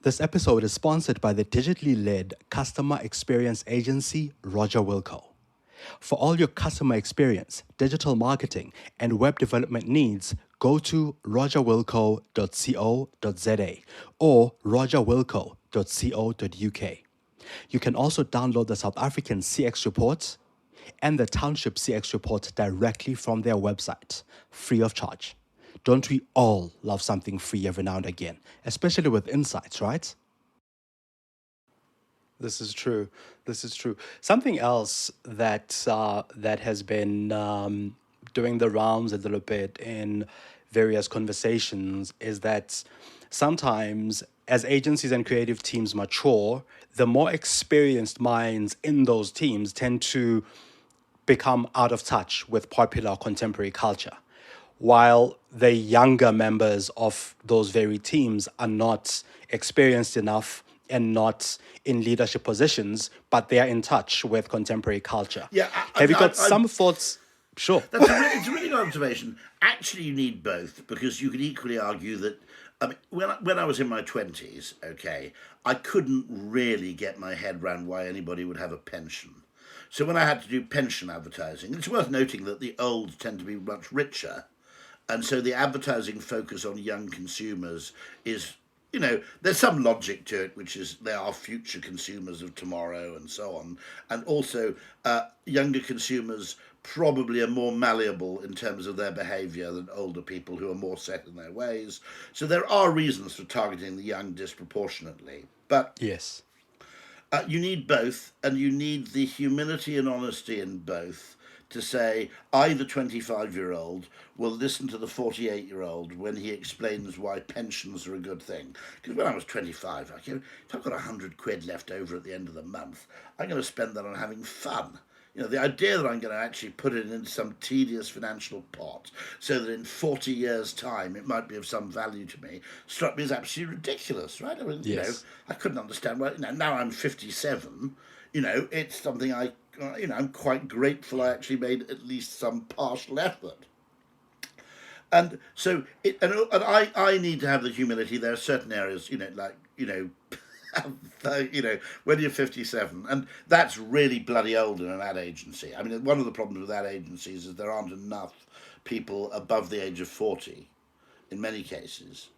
This episode is sponsored by the digitally led customer experience agency, Roger Wilco. For all your customer experience, digital marketing, and web development needs, go to rogerwilco.co.za or rogerwilco.co.uk. You can also download the South African CX report and the Township CX report directly from their website, free of charge. Don't we all love something free every now and again, especially with insights, right? This is true. This is true. Something else that that has been doing the rounds a little bit in various conversations is that sometimes as agencies and creative teams mature, the more experienced minds in those teams tend to become out of touch with popular contemporary culture, while the younger members of those very teams are not experienced enough and not in leadership positions, but they are in touch with contemporary culture. Yeah, Have you got some thoughts? Sure. It's a really good observation. Actually, you need both, because you could equally argue that, I mean, when I was in my 20s, okay, I couldn't really get my head around why anybody would have a pension. So when I had to do pension advertising, it's worth noting that the old tend to be much richer. And so the advertising focus on young consumers is, there's some logic to it, which is they are future consumers of tomorrow and so on. And also younger consumers probably are more malleable in terms of their behaviour than older people who are more set in their ways. So there are reasons for targeting the young disproportionately. But yes, you need both, and you need the humility and honesty in both to say, I, the 25-year-old, will listen to the 48-year-old when he explains why pensions are a good thing. Because when I was 25, if I've got 100 quid left over at the end of the month, I'm going to spend that on having fun. The idea that I'm going to actually put it into some tedious financial pot so that in 40 years' time it might be of some value to me struck me as absolutely ridiculous, right? I mean, yes. I couldn't understand why. Now I'm 57. It's something I'm quite grateful I actually made at least some partial effort. And so, I need to have the humility. There are certain areas, when you're 57, and that's really bloody old in an ad agency. I mean, one of the problems with ad agencies is there aren't enough people above the age of 40 in many cases.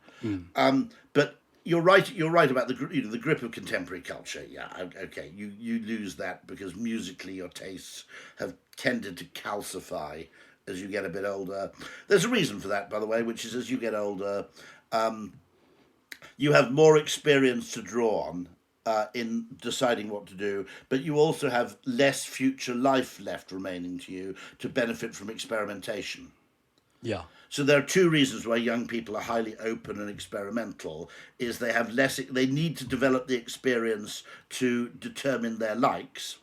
But you're right about the grip of contemporary culture. Yeah, okay, you lose that because musically your tastes have tended to calcify as you get a bit older. There's a reason for that, by the way, which is as you get older, you have more experience to draw on in deciding what to do, but you also have less future life left remaining to you to benefit from experimentation. Yeah. So there are two reasons why young people are highly open and experimental, is they need to develop the experience to determine their likes.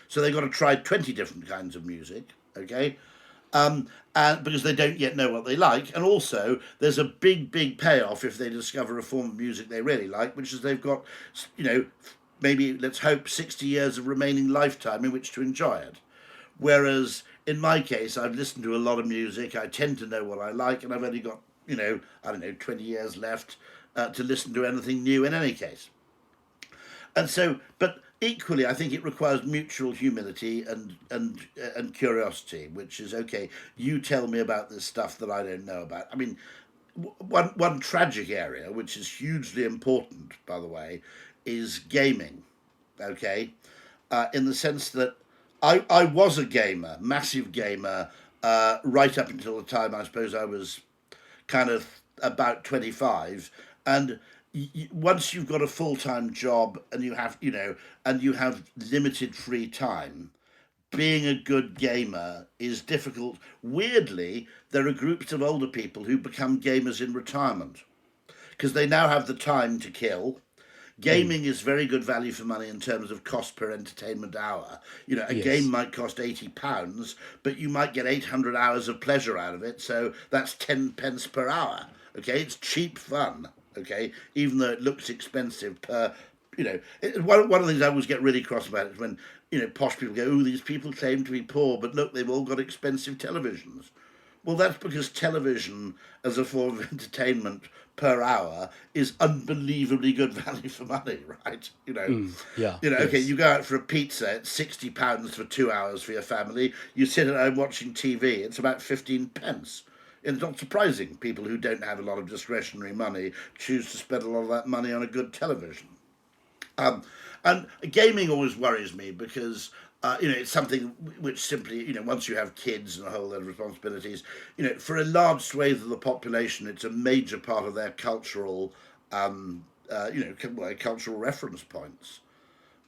So they've got to try 20 different kinds of music, okay? And because they don't yet know what they like. And also, there's a big payoff if they discover a form of music they really like, which is they've got, maybe, let's hope, 60 years of remaining lifetime in which to enjoy it. Whereas, in my case, I've listened to a lot of music, I tend to know what I like, and I've only got, 20 years left to listen to anything new in any case. And so, but equally, I think it requires mutual humility and curiosity, which is, okay, you tell me about this stuff that I don't know about. I mean, one tragic area, which is hugely important, by the way, is gaming, okay? In the sense that I was a gamer, massive gamer, right up until the time I suppose I was kind of about 25, and once you've got a full-time job and you have, and you have limited free time, being a good gamer is difficult. Weirdly, there are groups of older people who become gamers in retirement because they now have the time to kill. Gaming is very good value for money in terms of cost per entertainment hour. You know, a game might cost £80, but you might get 800 hours of pleasure out of it, so that's 10 pence per hour. Okay, it's cheap fun. Okay, even though it looks expensive per, you know, one of the things I always get really cross about is when, you know, posh people go, oh, these people claim to be poor, but look, they've all got expensive televisions. Well, that's because television as a form of entertainment per hour is unbelievably good value for money, right? You know, okay, you go out for a pizza, it's £60 for 2 hours for your family. You sit at home watching TV, it's about 15 pence. It's not surprising people who don't have a lot of discretionary money choose to spend a lot of that money on a good television. And gaming always worries me because, it's something which simply, once you have kids and a whole lot of responsibilities, for a large swathe of the population, it's a major part of their cultural, cultural reference points.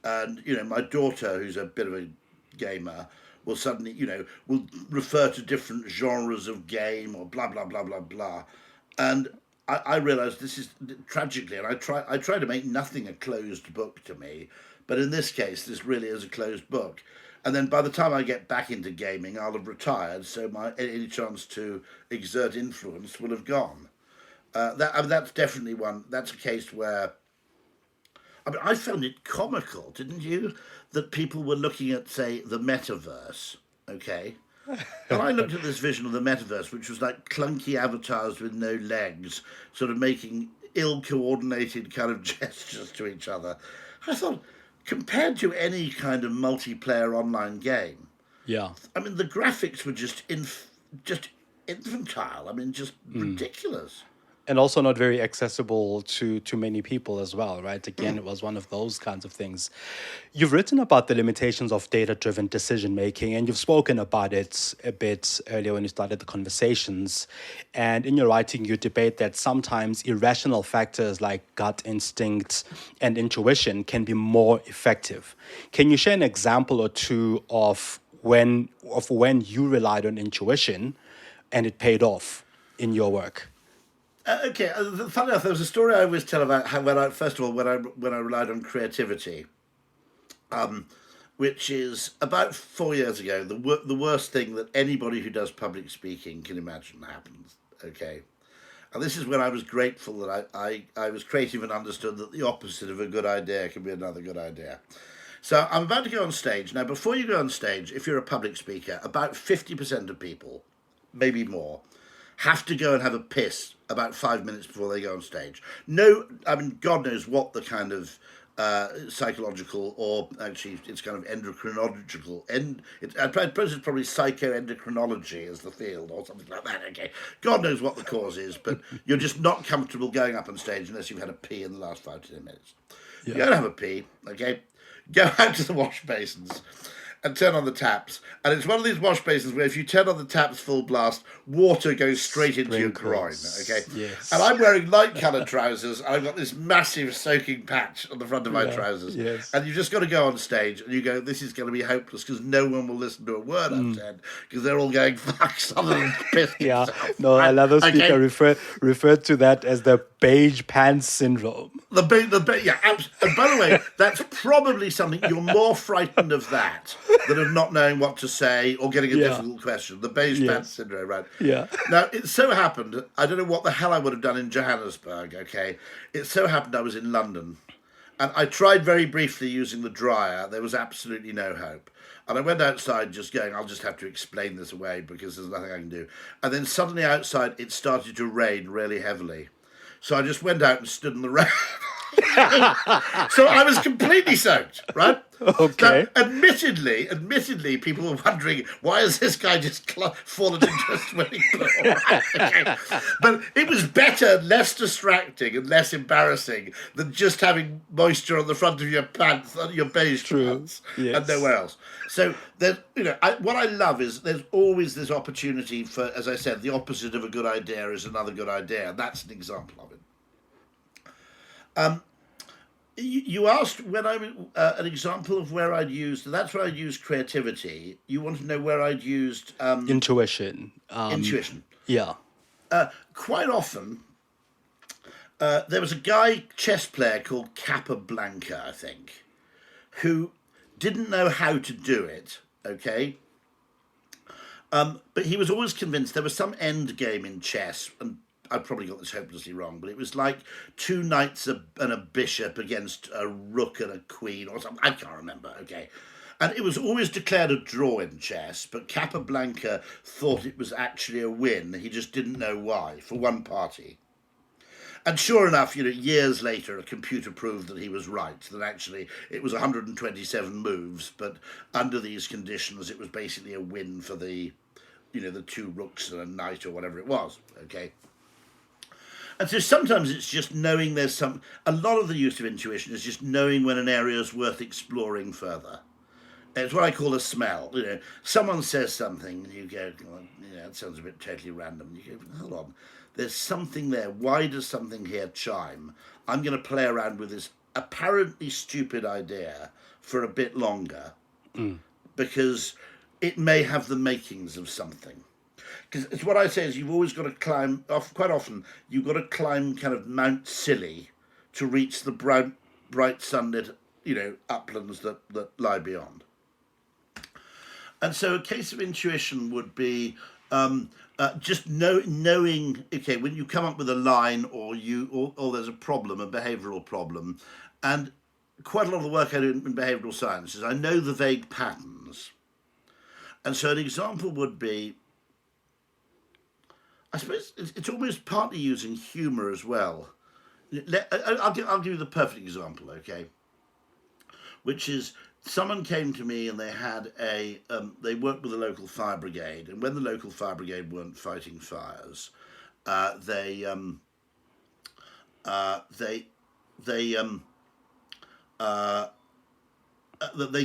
And, my daughter, who's a bit of a gamer, will suddenly, will refer to different genres of game or blah, blah, blah, blah, blah. And I realise this is tragically, and I try to make nothing a closed book to me, but in this case, this really is a closed book. And then by the time I get back into gaming, I'll have retired, so any chance to exert influence will have gone. That's definitely one. That's a case where, I found it comical, didn't you, that people were looking at, say, the metaverse, okay? And I looked at this vision of the metaverse, which was like clunky avatars with no legs, sort of making ill-coordinated kind of gestures to each other. I thought, compared to any kind of multiplayer online game, the graphics were just infantile. Just ridiculous. And also not very accessible to many people as well, right? Again, it was one of those kinds of things. You've written about the limitations of data-driven decision-making, and you've spoken about it a bit earlier when you started the conversations. And in your writing, you debate that sometimes irrational factors like gut instinct and intuition can be more effective. Can you share an example or two of when you relied on intuition and it paid off in your work? Funny enough, there was a story I always tell about how when I relied on creativity, which is about 4 years ago, the worst thing that anybody who does public speaking can imagine happens. Okay, and this is when I was grateful that I was creative and understood that the opposite of a good idea can be another good idea. So I'm about to go on stage. Now, before you go on stage, if you're a public speaker, about 50% of people, maybe more, have to go and have a piss about 5 minutes before they go on stage. No, God knows what the kind of psychological, or actually it's kind of endocrinological, I suppose it's probably psychoendocrinology as the field or something like that, okay. God knows what the cause is, but you're just not comfortable going up on stage unless you've had a pee in the last 5 to 10 minutes. You go and have a pee, okay, go out to the wash basins and turn on the taps. And it's one of these wash basins where if you turn on the taps full blast, water goes straight into your groin, okay? Yes. And I'm wearing light-coloured trousers, and I've got this massive soaking patch on the front of my trousers. Yes. And you've just got to go on stage, and you go, this is going to be hopeless, because no one will listen to a word I've said, because they're all going, fuck, Sutherland pissed himself. No, another speaker referred to that as the beige pants syndrome. And by the way, that's probably something you're more frightened of that than of not knowing what to say or getting a difficult question. The beige pants syndrome, right? Yeah. Now, it so happened, I don't know what the hell I would have done in Johannesburg, okay? It so happened I was in London. And I tried very briefly using the dryer. There was absolutely no hope. And I went outside just going, I'll just have to explain this away because there's nothing I can do. And then suddenly outside, it started to rain really heavily. So I just went out and stood in the rain. So I was completely soaked, right? Okay. Now, admittedly, people were wondering, why has this guy just fallen into a swimming pool? Right? Okay. But it was better, less distracting and less embarrassing than just having moisture on the front of your pants, your beige pants, and nowhere else. So there's, what I love is there's always this opportunity for, as I said, the opposite of a good idea is another good idea. That's an example of it. You asked when an example of where I'd used. That's where I'd used creativity. You want to know where I'd used intuition. Intuition. Yeah. Quite often, There was a chess player called Capablanca, I think, who didn't know how to do it, okay? But he was always convinced there was some end game in chess, and I probably got this hopelessly wrong, but it was like two knights and a bishop against a rook and a queen or something. I can't remember, okay? And it was always declared a draw in chess, but Capablanca thought it was actually a win. He just didn't know why, for one party. And sure enough, years later, a computer proved that he was right, that actually it was 127 moves, but under these conditions, it was basically a win for the two rooks and a knight or whatever it was, okay? And so sometimes it's just knowing a lot of the use of intuition is just knowing when an area is worth exploring further. It's what I call a smell. Someone says something and you go, well, that sounds a bit totally random. You go, hold on, there's something there. Why does something here chime? I'm going to play around with this apparently stupid idea for a bit longer because it may have the makings of something. Because it's what I say is you've always got to climb, quite often, you've got to climb kind of Mount Scilly to reach the bright sunlit, uplands that lie beyond. And so a case of intuition would be just knowing, okay, when you come up with a line or there's a problem, a behavioural problem, and quite a lot of the work I do in behavioural science is I know the vague patterns. And so an example would be, I suppose it's almost partly using humour as well. I'll give you the perfect example, okay? Which is, someone came to me and they had they worked with the local fire brigade, and when the local fire brigade weren't fighting fires, they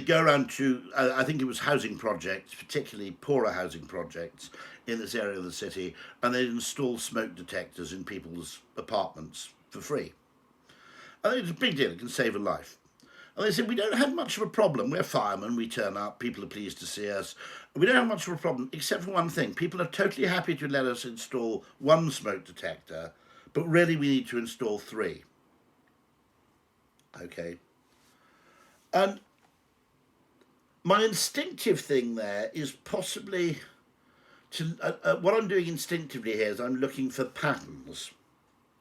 go around to, I think it was housing projects, particularly poorer housing projects in this area of the city, and they'd install smoke detectors in people's apartments for free. I think it's a big deal, it can save a life. And they said, we don't have much of a problem. We're firemen, we turn up, people are pleased to see us. We don't have much of a problem, except for one thing. People are totally happy to let us install one smoke detector, but really we need to install 3. Okay. And my instinctive thing there is possibly to what I'm doing instinctively here is I'm looking for patterns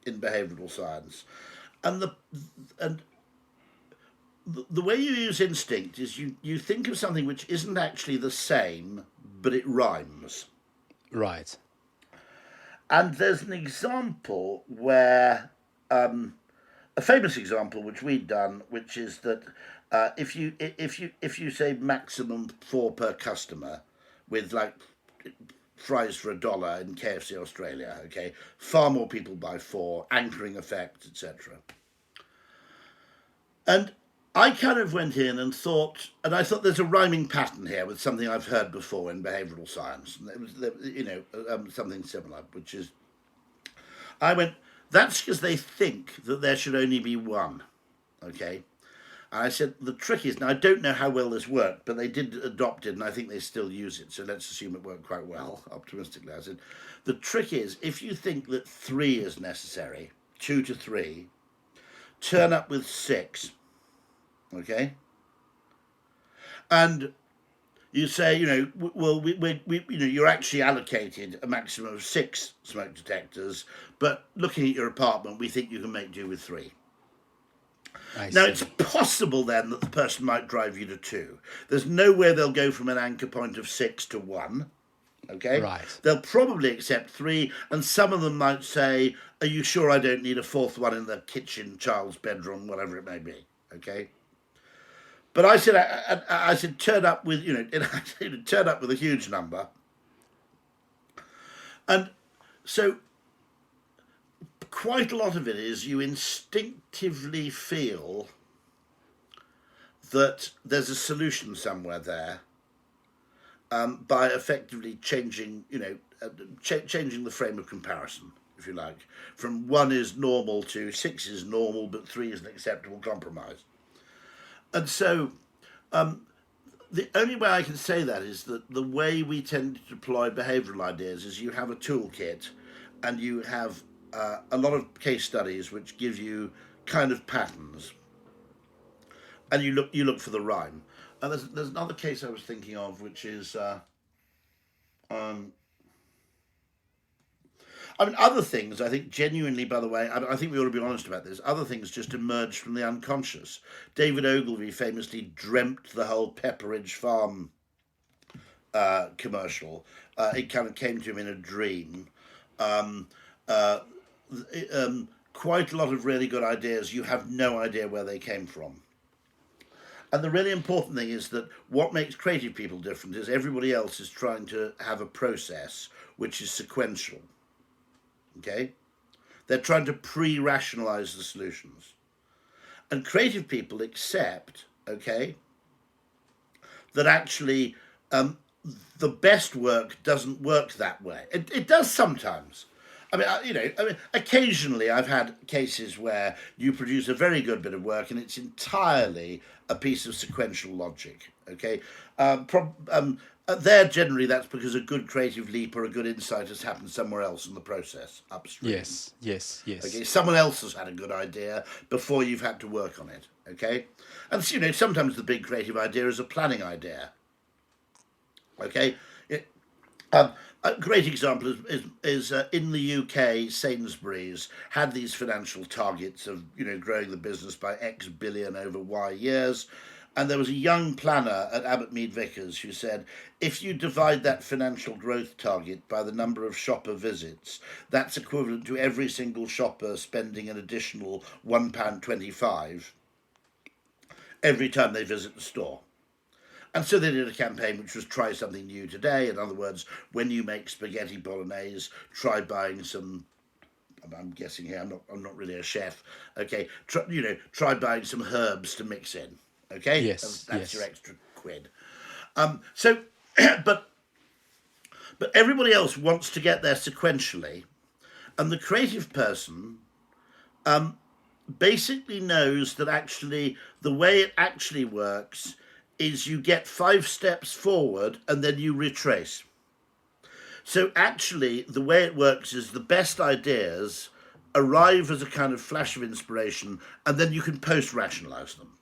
in behavioural science, and the way you use instinct is you think of something which isn't actually the same, but it rhymes. Right. And there's an example where a famous example which we'd done, which is that if you say maximum 4 per customer, with like fries for $1 in KFC Australia, okay, far more people buy 4, anchoring effect, etc. And I kind of went in and thought there's a rhyming pattern here with something I've heard before in behavioural science. And it was, something similar, which is, I went, that's because they think that there should only be one, okay? And I said, the trick is, now I don't know how well this worked, but they did adopt it and I think they still use it, so let's assume it worked quite well, optimistically. I said, the trick is, if you think that 3 is necessary, 2 to 3, turn up with 6, okay? And you say, well, we you're actually allocated a maximum of 6 smoke detectors, but looking at your apartment, we think you can make do with 3. Now, it's possible then that the person might drive you to 2. There's nowhere they'll go from an anchor point of 6 to 1, okay? Right. They'll probably accept 3, and some of them might say, are you sure I don't need a 4th one in the kitchen, child's bedroom, whatever it may be, okay? But I said, turn up with, turn up with a huge number. And so quite a lot of it is you instinctively feel that there's a solution somewhere there by effectively changing, changing the frame of comparison, if you like. From 1 is normal to 6 is normal, but 3 is an acceptable compromise. And so the only way I can say that is that the way we tend to deploy behavioural ideas is you have a toolkit and you have a lot of case studies which give you kind of patterns, and you look for the rhyme. And there's another case I was thinking of, which is um, I mean, other things, I think, genuinely, by the way, I think we ought to be honest about this, other things just emerged from the unconscious. David Ogilvy famously dreamt the whole Pepperidge Farm commercial. It kind of came to him in a dream. Um, uh, Quite a lot of really good ideas, you have no idea where they came from. And the really important thing is that what makes creative people different is everybody else is trying to have a process which is sequential. Okay? They're trying to pre-rationalize the solutions. And creative people accept, okay, that actually the best work doesn't work that way. It does sometimes. I mean, occasionally I've had cases where you produce a very good bit of work and it's entirely a piece of sequential logic. Okay, there generally that's because a good creative leap or a good insight has happened somewhere else in the process upstream. Yes, yes, yes. Okay, someone else has had a good idea before you've had to work on it. Okay, and sometimes the big creative idea is a planning idea. Okay. A great example is in the UK, Sainsbury's had these financial targets of growing the business by X billion over Y years, and there was a young planner at Abbott Mead Vickers who said, if you divide that financial growth target by the number of shopper visits, that's equivalent to every single shopper spending an additional £1.25 every time they visit the store. And so they did a campaign which was try something new today. In other words, when you make spaghetti bolognese, try buying some. I'm guessing here. I'm not really a chef. Okay, try buying some herbs to mix in. Okay, Yes, that's yes. your extra quid. But everybody else wants to get there sequentially, and the creative person basically knows that actually the way it actually works is you get 5 steps forward and then you retrace. So actually, the way it works is the best ideas arrive as a kind of flash of inspiration and then you can post-rationalize them.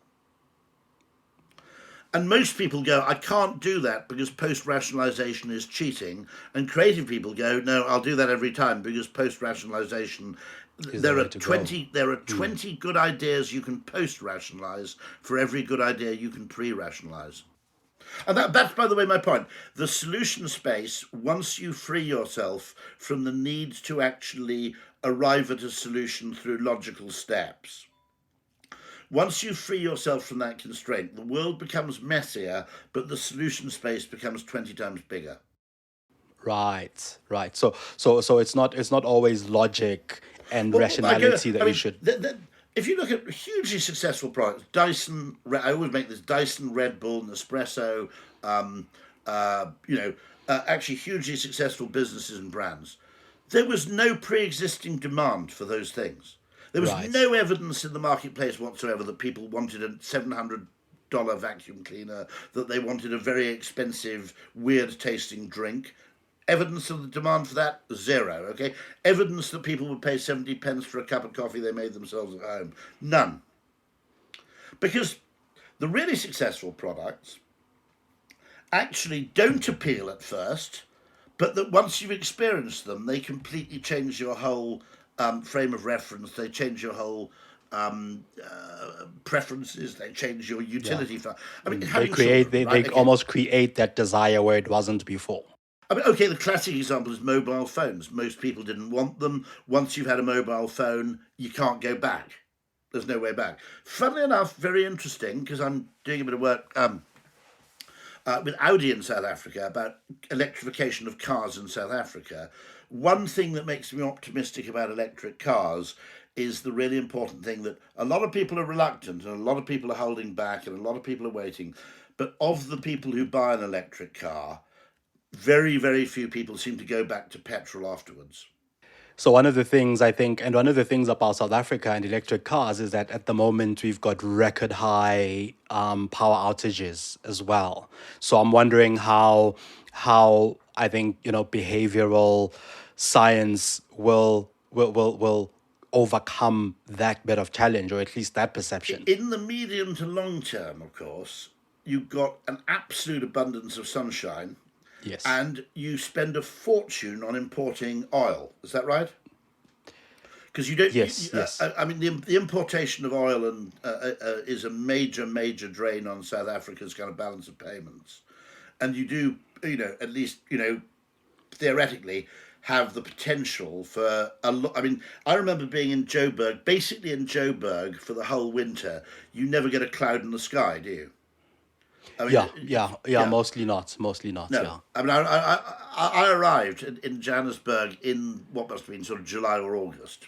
And most people go, I can't do that because post-rationalization is cheating. And creative people go, no, I'll do that every time because post-rationalization there are 20 good ideas you can post-rationalize for every good idea you can pre-rationalize. And that's, by the way, my point. The solution space, once you free yourself from the need to actually arrive at a solution through logical steps, once you free yourself from that constraint, the world becomes messier, but the solution space becomes 20 times bigger. Right. So it's not always logic and rationality that we should. If you look at hugely successful products, Dyson, I always make this Dyson, Red Bull, Nespresso, actually hugely successful businesses and brands. There was no pre-existing demand for those things. There was no evidence in the marketplace whatsoever that people wanted a $700 vacuum cleaner, that they wanted a very expensive, weird-tasting drink. Evidence of the demand for that, 0, okay? Evidence that people would pay 70 pence for a cup of coffee they made themselves at home, none. Because the really successful products actually don't appeal at first, but that once you've experienced them, they completely change your whole frame of reference, they change your whole preferences, they change your utility. I mean, they almost create that desire where it wasn't before. I mean, okay, the classic example is mobile phones. Most people didn't want them. Once you've had a mobile phone, you can't go back. There's no way back. Funnily enough, very interesting, because I'm doing a bit of work with Audi in South Africa about electrification of cars in South Africa. One thing that makes me optimistic about electric cars is the really important thing that a lot of people are reluctant and a lot of people are holding back and a lot of people are waiting. But of the people who buy an electric car, very, very few people seem to go back to petrol afterwards. So one of the things I think, and one of the things about South Africa and electric cars is that at the moment we've got record high power outages as well. So I'm wondering how I think behavioral science will will overcome that bit of challenge, or at least that perception. In the medium to long term, of course, you've got an absolute abundance of sunshine, Yes. and you spend a fortune on importing oil. Is that right? Because you don't. Yes. Yes. I mean, the importation of oil is a major drain on South Africa's kind of balance of payments, and you do, at least, theoretically, have the potential for a lot. I mean, I remember being in Joburg, basically in Joburg for the whole winter. You never get a cloud in the sky, do you? I mean, Yeah. Mostly not. no. Yeah. I mean, I arrived in Johannesburg in what must have been sort of July or August.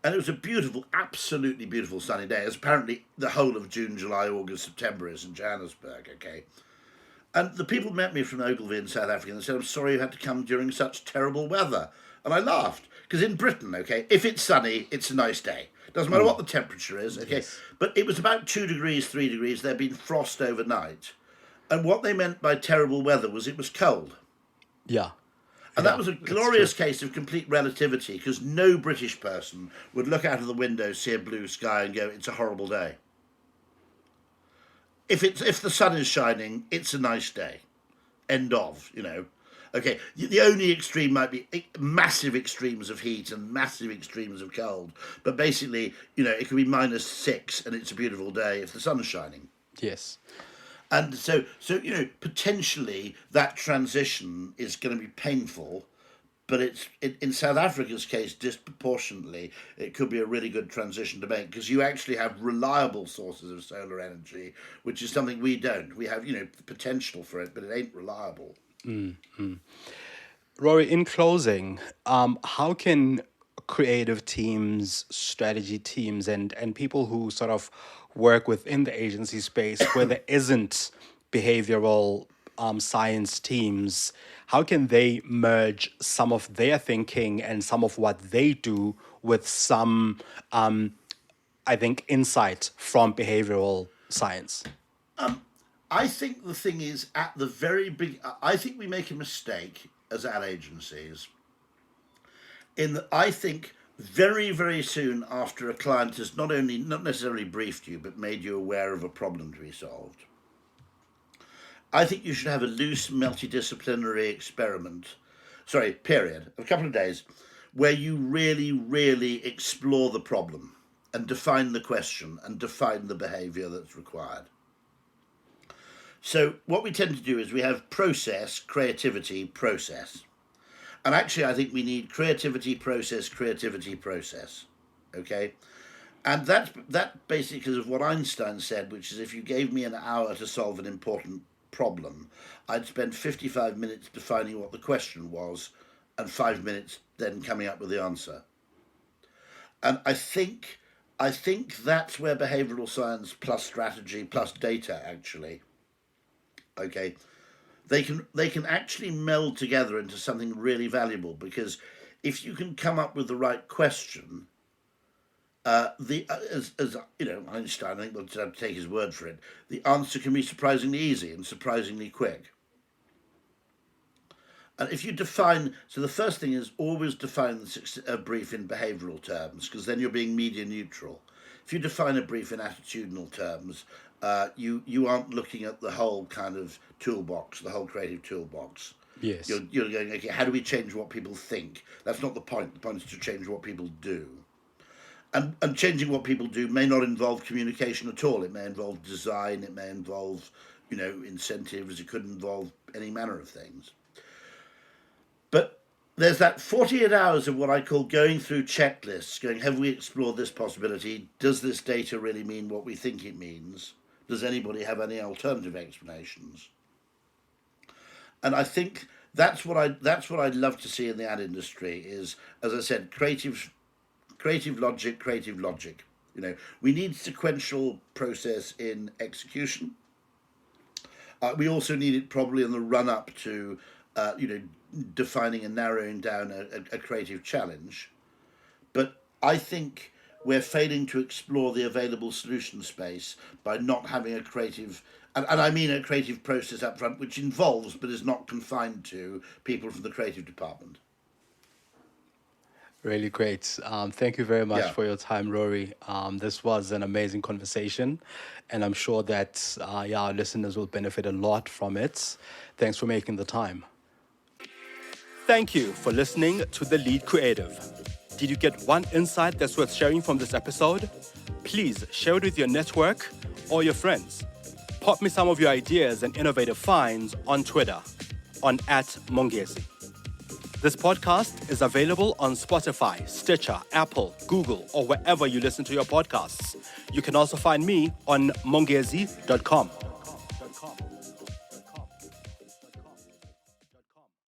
And it was a beautiful, absolutely beautiful sunny day, as apparently the whole of June, July, August, September is in Johannesburg, okay? And the people met me from Ogilvy in South Africa and said, I'm sorry you had to come during such terrible weather. And I laughed, because in Britain, okay, if it's sunny, it's a nice day. Doesn't matter what the temperature is, okay? Yes. But it was about 2 degrees, 3 degrees. There'd been frost overnight. And what they meant by terrible weather was it was cold. Yeah. And that was a glorious case of complete relativity, because no British person would look out of the window, see a blue sky and go, it's a horrible day. If the sun is shining, it's a nice day. End of, Okay, the only extreme might be massive extremes of heat and massive extremes of cold. But basically, it could be -6 and it's a beautiful day if the sun is shining. Yes. And so potentially that transition is going to be painful, but it's in South Africa's case, disproportionately, it could be a really good transition to make, because you actually have reliable sources of solar energy, which is something we don't. We have, the potential for it, but it ain't reliable. Rory, in closing, how can creative teams, strategy teams, and people who sort of work within the agency space where there isn't behavioral science teams, how can they merge some of their thinking and some of what they do with some, I think, insight from behavioral science? I think the thing is, at the very big, I think we make a mistake as ad agencies in that I think very, very soon after a client has not necessarily briefed you, but made you aware of a problem to be solved, I think you should have a loose multidisciplinary period of a couple of days where you really, really explore the problem and define the question and define the behaviour that's required. So what we tend to do is we have process, creativity, process. And actually, I think we need creativity, process, okay? And that basically because of what Einstein said, which is if you gave me an hour to solve an important problem, I'd spend 55 minutes defining what the question was and 5 minutes then coming up with the answer. And I think that's where behavioural science plus strategy plus data actually, okay, they can actually meld together into something really valuable, because if you can come up with the right question, as Einstein, I think we'll have to take his word for it, the answer can be surprisingly easy and surprisingly quick. And if you define, so the first thing is always define a brief in behavioural terms, because then you're being media neutral. If you define a brief in attitudinal terms, you aren't looking at the whole kind of toolbox, the whole creative toolbox. Yes. You're going, okay, how do we change what people think? That's not the point. The point is to change what people do. And changing what people do may not involve communication at all. It may involve design. It may involve, incentives. It could involve any manner of things. But there's that 48 hours of what I call going through checklists, going, have we explored this possibility? Does this data really mean what we think it means? Does anybody have any alternative explanations? And I think that's what I'd love to see in the ad industry is, as I said, creative logic. We need sequential process in execution. We also need it probably in the run up to, defining and narrowing down a creative challenge. But I think we're failing to explore the available solution space by not having a creative, and I mean a creative process up front, which involves but is not confined to people from the creative department. Really great. Thank you very much Yeah. for your time, Rory. This was an amazing conversation, and I'm sure that our listeners will benefit a lot from it. Thanks for making the time. Thank you for listening to The Lead Creative. Did you get one insight that's worth sharing from this episode? Please share it with your network or your friends. Pop me some of your ideas and innovative finds on Twitter on @Mongezi. This podcast is available on Spotify, Stitcher, Apple, Google, or wherever you listen to your podcasts. You can also find me on mongezi.com.